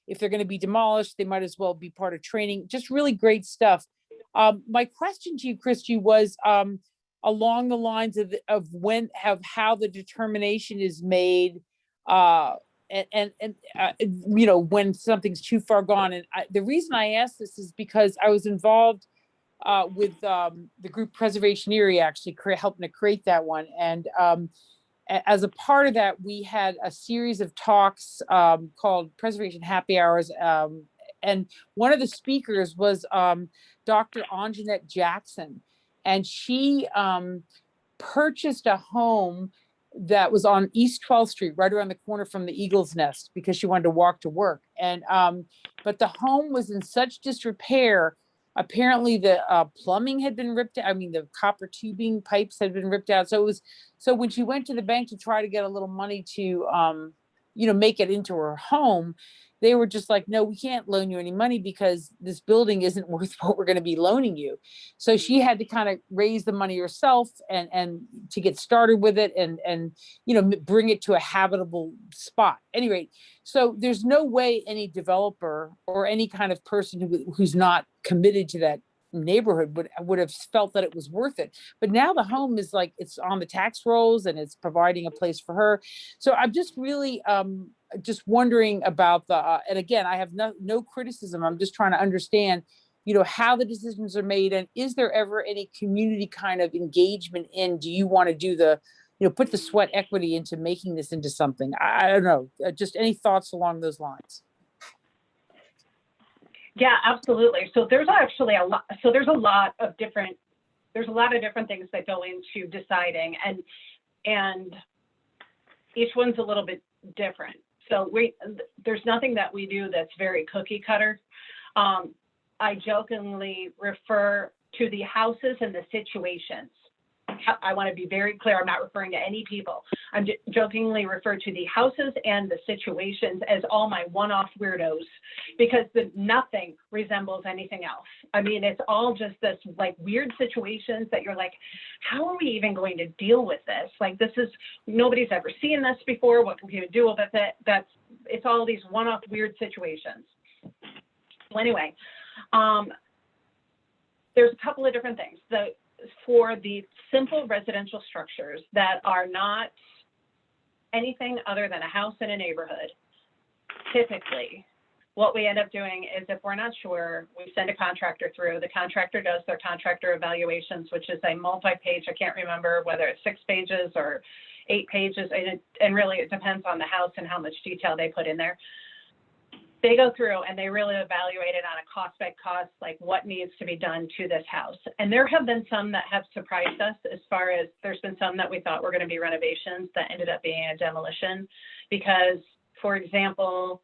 if they're going to be demolished, they might as well be part of training. Just really great stuff. My question to you, Christy, was along the lines of how the determination is made, and when something's too far gone. And the reason I asked this is because I was involved with the group Preservation Erie, actually helping to create that one. And as a part of that, we had a series of talks called Preservation Happy Hours. And one of the speakers was Dr. Anjanette Jackson. And she purchased a home that was on East 12th Street, right around the corner from the Eagle's Nest, because she wanted to walk to work. And but the home was in such disrepair. Apparently the plumbing had been ripped out. I mean, the copper tubing pipes had been ripped out. So when she went to the bank to try to get a little money to, make it into her home, they were just like, no, we can't loan you any money because this building isn't worth what we're going to be loaning you. So she had to kind of raise the money herself and to get started with it and bring it to a habitable spot. Anyway, so there's no way any developer or any kind of person who's not committed to that neighborhood would have felt that it was worth it. But now the home is like, it's on the tax rolls and it's providing a place for her. So I'm just really just wondering about and again, I have no criticism. I'm just trying to understand, how the decisions are made, and is there ever any community kind of engagement in, do you want to do put the sweat equity into making this into something? I don't know, just any thoughts along those lines? Yeah, absolutely. So there's actually a lot. So there's a lot of different things that go into deciding, and each one's a little bit different. So there's nothing that we do that's very cookie cutter. I jokingly refer to the houses and the situations. I want to be very clear. I'm not referring to any people. I'm jokingly refer to the houses and the situations as all my one-off weirdos, because nothing resembles anything else. I mean, it's all just this like weird situations that you're like, how are we even going to deal with this? Like, nobody's ever seen this before. What can we do with it? It's all these one-off weird situations. So anyway, there's a couple of different things. For the simple residential structures that are not anything other than a house in a neighborhood, typically, what we end up doing is if we're not sure, we send a contractor through. The contractor does their contractor evaluations, which is a multi-page, I can't remember whether it's 6 pages or 8 pages, and really it depends on the house and how much detail they put in there. They go through and they really evaluate it on a cost by cost, like what needs to be done to this house. And there have been some that have surprised us as far as there's been some that we thought were going to be renovations that ended up being a demolition because, for example,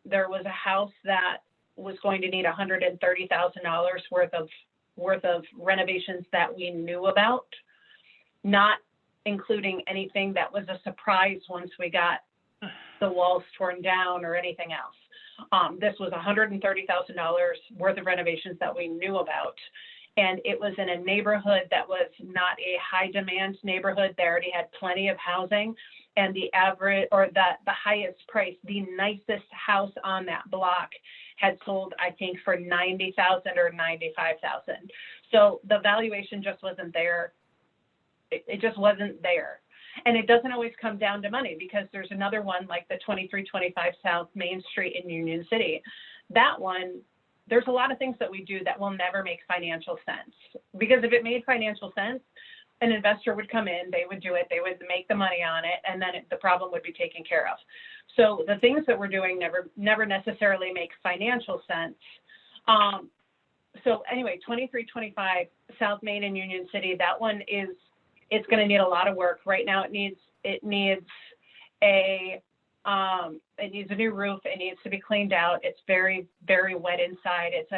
there was a house that was going to need $130,000 worth of renovations that we knew about, not including anything that was a surprise once we got the walls torn down or anything else. This was $130,000 worth of renovations that we knew about. And it was in a neighborhood that was not a high demand neighborhood. They already had plenty of housing, and the average or the highest price, the nicest house on that block had sold, I think, for $90,000 or $95,000. So the valuation just wasn't there. It just wasn't there. And it doesn't always come down to money because there's another one like the 2325 South Main Street in Union City. That one, there's a lot of things that we do that will never make financial sense. Because if it made financial sense, an investor would come in, they would do it, they would make the money on it, and then the problem would be taken care of. So the things that we're doing never necessarily make financial sense. So anyway, 2325 South Main in Union City, that one is, it's going to need a lot of work. Right now it needs a new roof. It needs to be cleaned out. It's very, very wet inside. It's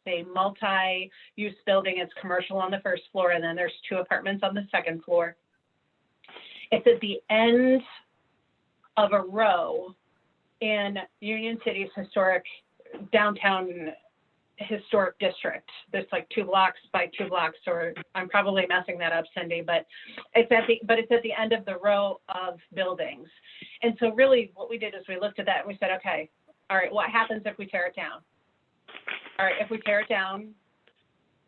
a multi-use building. It's commercial on the first floor, and then there's 2 apartments on the second floor. It's at the end of a row in Union City's historic downtown historic district. There's like 2 blocks by 2 blocks, or I'm probably messing that up, Cindy, but it's at the end of the row of buildings. And so really what we did is we looked at that and we said, okay, all right, what happens if we tear it down? All right, if we tear it down,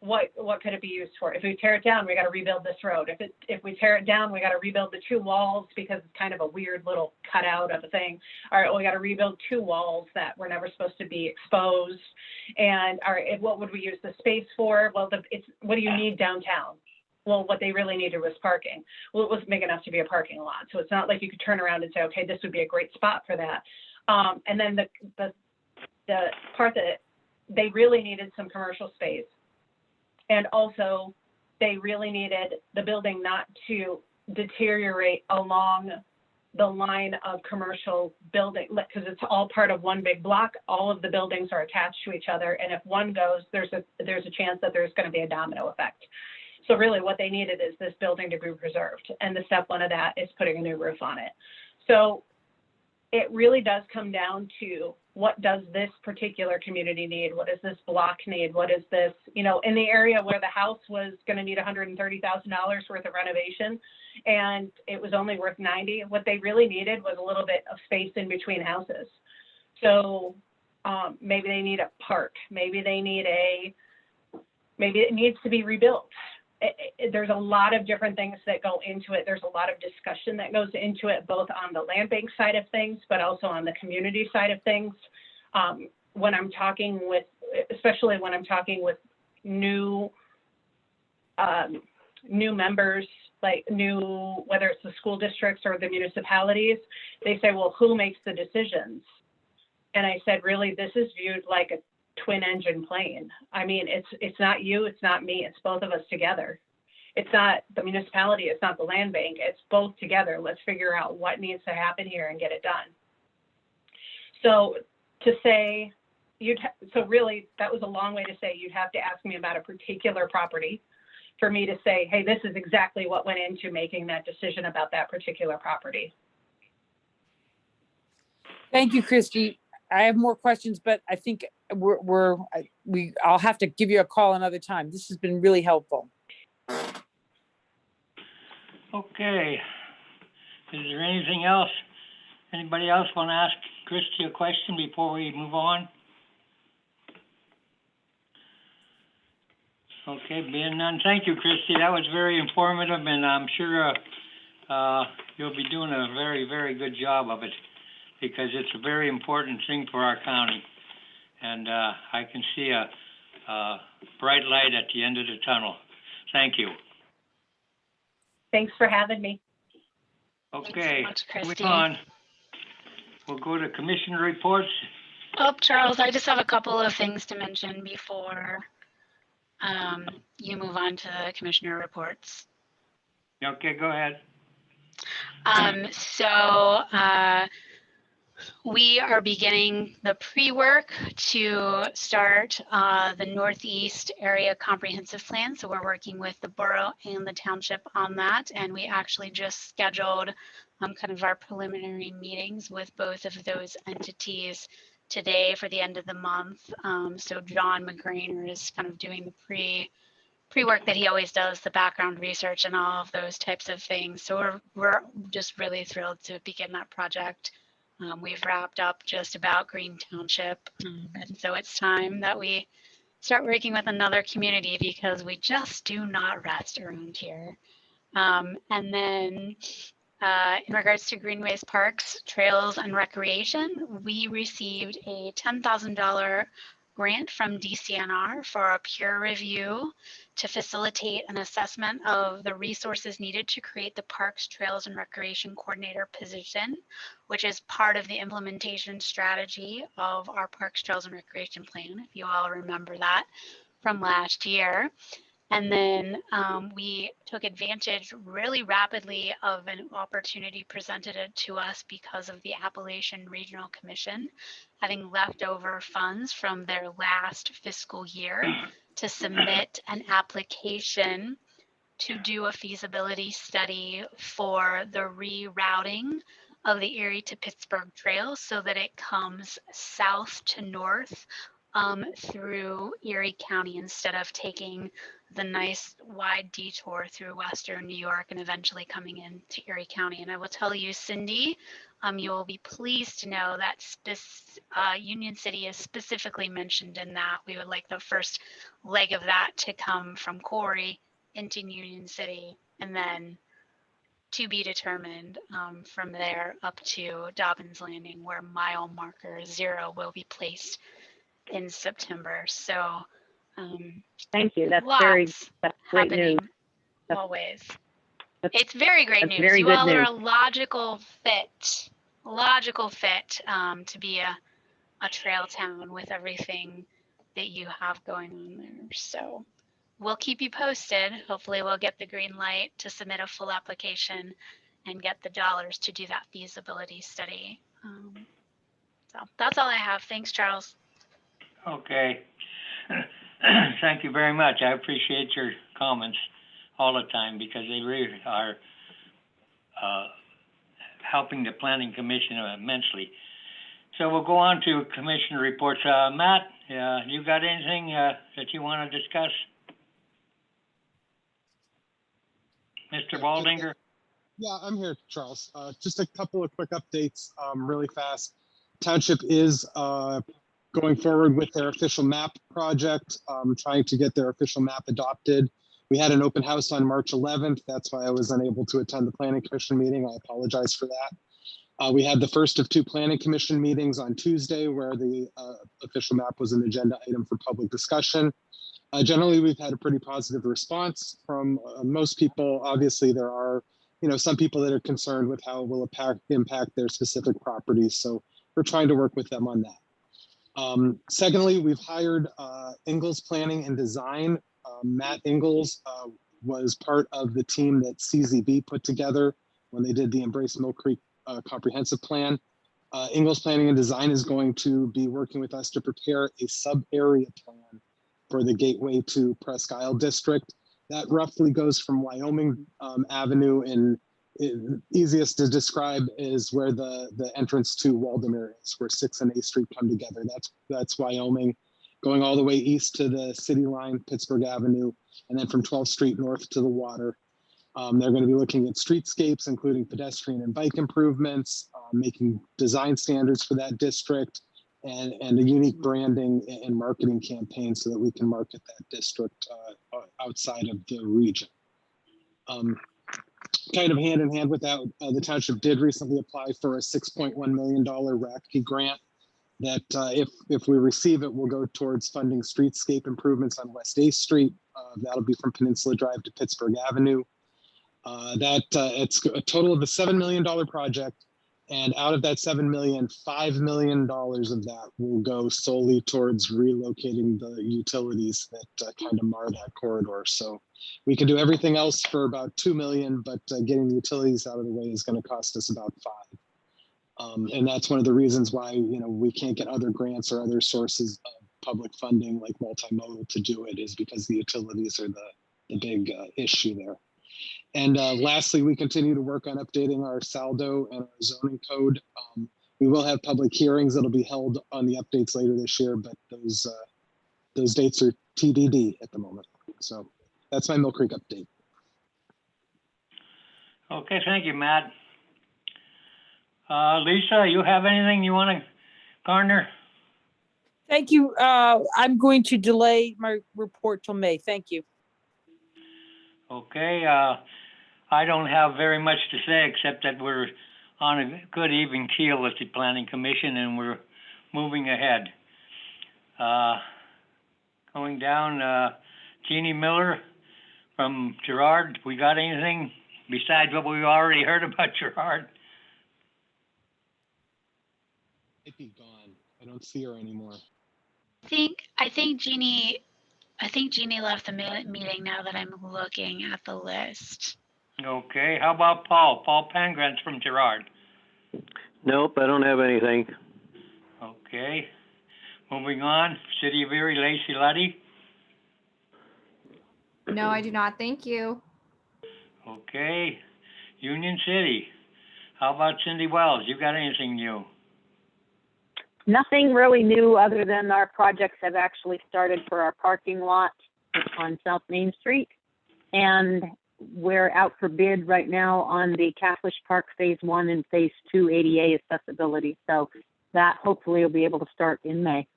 what could it be used for? If we tear it down, we got to rebuild this road. If we tear it down, we got to rebuild the 2 walls because it's kind of a weird little cutout of a thing. All right, well, we got to rebuild 2 walls that were never supposed to be exposed. And all right, what would we use the space for? Well, what do you need downtown? Well, what they really needed was parking. Well, it wasn't big enough to be a parking lot. So it's not like you could turn around and say, okay, this would be a great spot for that. And then the part that they really needed some commercial space. And also, they really needed the building not to deteriorate along the line of commercial building, because it's all part of one big block. All of the buildings are attached to each other, and if one goes, there's a chance that there's going to be a domino effect. So really, what they needed is this building to be preserved, and the step 1 of that is putting a new roof on it. So it really does come down to, what does this particular community need? What does this block need? What is this, in the area where the house was going to need $130,000 worth of renovation, and it was only worth $90,000, what they really needed was a little bit of space in between houses. So maybe they need a park. Maybe it needs to be rebuilt. There's a lot of different things that go into it. There's a lot of discussion that goes into it, both on the land bank side of things, but also on the community side of things. When I'm talking with, especially when I'm talking with new members, whether it's the school districts or the municipalities, they say, well, who makes the decisions? And I said, really, this is viewed like a twin engine plane. I mean, it's not you, it's not me, it's both of us together. It's not the municipality, it's not the land bank, it's both together. Let's figure out what needs to happen here and get it done. So to say, so really that was a long way to say you'd have to ask me about a particular property for me to say, hey, this is exactly what went into making that decision about that particular property. Thank you, Christy. I have more questions, but I think I'll have to give you a call another time. This has been really helpful. Okay. Is there anything else? Anybody else want to ask Christy a question before we move on? Okay, being none, thank you, Christy. That was very informative, and I'm sure you'll be doing a very, very good job of it because it's a very important thing for our county. And I can see a bright light at the end of the tunnel. Thank you. Thanks for having me. Okay, Thanks so much, moving Christy. on. We'll go to commissioner reports. Oh, Charles, I just have a couple of things to mention before you move on to commissioner reports. Okay, go ahead. We are beginning the pre-work to start the Northeast Area Comprehensive Plan. So we're working with the borough and the township on that. And we actually just scheduled kind of our preliminary meetings with both of those entities today for the end of the month. So John McGrainer is kind of doing the pre-work that he always does, the background research and all of those types of things. So we're just really thrilled to begin that project. We've wrapped up just about Green Township, and so it's time that we start working with another community because we just do not rest around here. And then in regards to greenways, parks, trails, and recreation, we received a $10,000 grant from DCNR for a peer review to facilitate an assessment of the resources needed to create the Parks, Trails, and Recreation Coordinator position, which is part of the implementation strategy of our Parks, Trails, and Recreation Plan, if you all remember that from last year. And then we took advantage really rapidly of an opportunity presented to us because of the Appalachian Regional Commission having leftover funds from their last fiscal year to submit an application to do a feasibility study for the rerouting of the Erie to Pittsburgh Trail so that it comes south to north through Erie County instead of taking the nice wide detour through Western New York and eventually coming into Erie County. And I will tell you, Cindy, you will be pleased to know that Union City is specifically mentioned in that. We would like the first leg of that to come from Corey into Union City, and then to be determined from there up to Dobbins Landing, where mile marker 0 will be placed in September. So thank you. That's lots great happening news. always. It's very great news. Very You good all are news. a logical fit to be a trail town with everything that you have going on there. So we'll keep you posted. Hopefully we'll get the green light to submit a full application and get the dollars to do that feasibility study. So that's all I have. Thanks, Charles. Okay. Thank you very much. I appreciate your comments all the time because they really are helping the Planning Commission immensely. So we'll go on to Commissioner reports. Matt, you got anything that you want to discuss? Mr. Waldinger? Yeah, I'm here, Charles. Just a couple of quick updates really fast. Township is going forward with their official map project, trying to get their official map adopted. We had an open house on March 11th. That's why I was unable to attend the Planning Commission meeting. I apologize for that. We had the first of 2 Planning Commission meetings on Tuesday where the official map was an agenda item for public discussion. Generally, we've had a pretty positive response from most people. Obviously, there are some people that are concerned with how it will impact their specific properties. So we're trying to work with them on that. Secondly, we've hired Ingalls Planning and Design. Matt Ingalls was part of the team that CZB put together when they did the Embrace Mill Creek comprehensive plan. Ingalls Planning and Design is going to be working with us to prepare a sub-area plan for the Gateway to Presque Isle District. That roughly goes from Wyoming Avenue, and easiest to describe is where the entrance to Waldemer is, where 6th and 8th Street come together. That's Wyoming, going all the way east to the city line, Pittsburgh Avenue, and then from 12th Street north to the water. They're going to be looking at streetscapes, including pedestrian and bike improvements, making design standards for that district, and a unique branding and marketing campaign so that we can market that district outside of the region. kind of hand in hand with that, the township did recently apply for a $6.1 million RACP grant that if we receive it, will go towards funding streetscape improvements on West 8th Street. That'll be from Peninsula Drive to Pittsburgh Avenue. It's a total of a $7 million project. And out of that $7 million, $5 million of that will go solely towards relocating the utilities that kind of mar that corridor. So we can do everything else for about $2 million, but getting the utilities out of the way is going to cost us about $5 million. And that's one of the reasons why, you know, we can't get other grants or other sources of public funding like multimodal to do it, is because the utilities are the big issue there. And lastly, we continue to work on updating our saldo and our zoning code. We will have public hearings that'll be held on the updates later this year, but those dates are TBD at the moment. So that's my Mill Creek update. Okay, thank you, Matt. Lisa, you have anything you want to garner? Thank you. I'm going to delay my report till May. Thank you. Okay, I don't have very much to say except that we're on a good even keel with the Planning Commission and we're moving ahead. Going down, Jeannie Miller from Gerard. We got anything besides what we already heard about Gerard? Might be gone. I don't see her anymore. I think Jeannie left the meeting now that I'm looking at the list. Okay, how about Paul? Paul Pangrantz from Gerard. Nope, I don't have anything. Okay, moving on. City of Erie, Lacey Luddy. No, I do not. Thank you. Okay, Union City. How about Cindy Wells? You got anything new? Nothing really new other than our projects have actually started for our parking lot on South Main Street. And we're out for bid right now on the Catholic Park Phase 1 and Phase 2 ADA accessibility. So that hopefully will be able to start in May.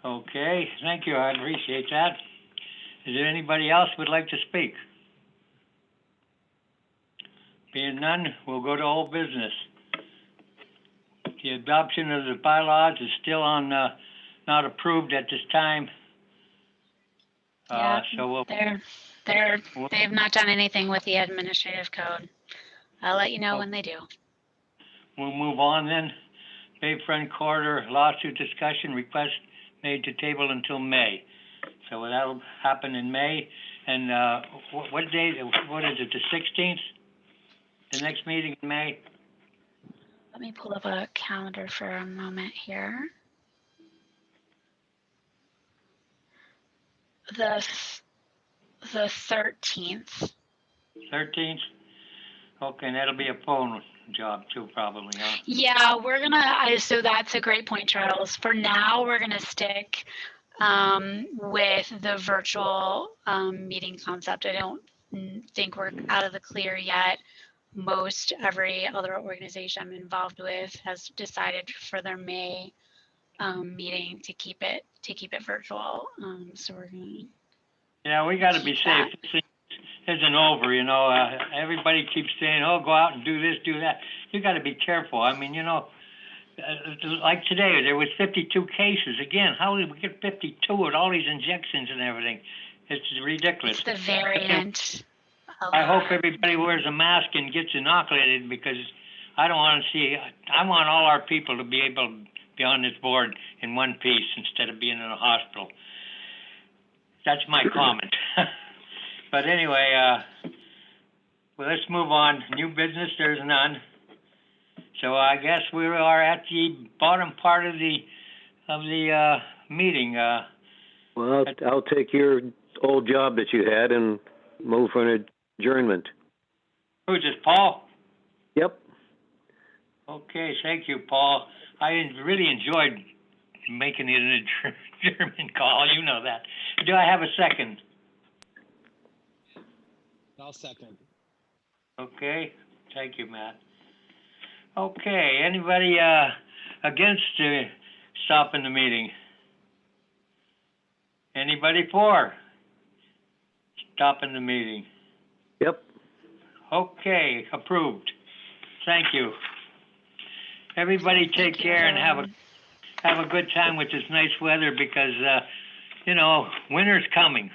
Okay, thank you. I appreciate that. Is there anybody else who would like to speak? Being none, we'll go to old business. The adoption of the bylaws is still on, not approved at this time. Yeah, so they've not done anything with the administrative code. I'll let you know when they do. We'll move on then. Bayfront Corridor lawsuit discussion request made to table until May. So that'll happen in May. And what date? What is it? The 16th? The next meeting in May. Let me pull up a calendar for a moment here. The 13th. 13th? Okay, and that'll be a phone job too, probably, huh? Yeah, we're gonna, so that's a great point, Charles. For now, we're gonna stick with the virtual meeting concept. I don't think we're out of the clear yet. Most every other organization I'm involved with has decided for their May meeting to keep it virtual. So we're gonna. Yeah, we got to be safe. This thing isn't over, you know. Everybody keeps saying, "Oh, go out and do this, do that." You got to be careful. I mean, you know, like today, there was 52 cases. Again, how did we get 52 with all these injections and everything? It's ridiculous. It's the variant. I hope everybody wears a mask and gets inoculated because I don't want to see. I want all our people to be able to be on this board in one piece instead of being in a hospital. That's my comment. But anyway, well, let's move on. New business, there's none. So I guess we are at the bottom part of the meeting. Well, I'll take your old job that you had and move for an adjournment. Who's this, Paul? Yep. Okay, thank you, Paul. I really enjoyed making it an adjournment call. You know that. Do I have a second? I'll second. Okay, thank you, Matt. Okay, anybody against stopping the meeting? Anybody for stopping the meeting? Yep. Okay, approved. Thank you. Everybody take care and have a good time with this nice weather because, winter's coming.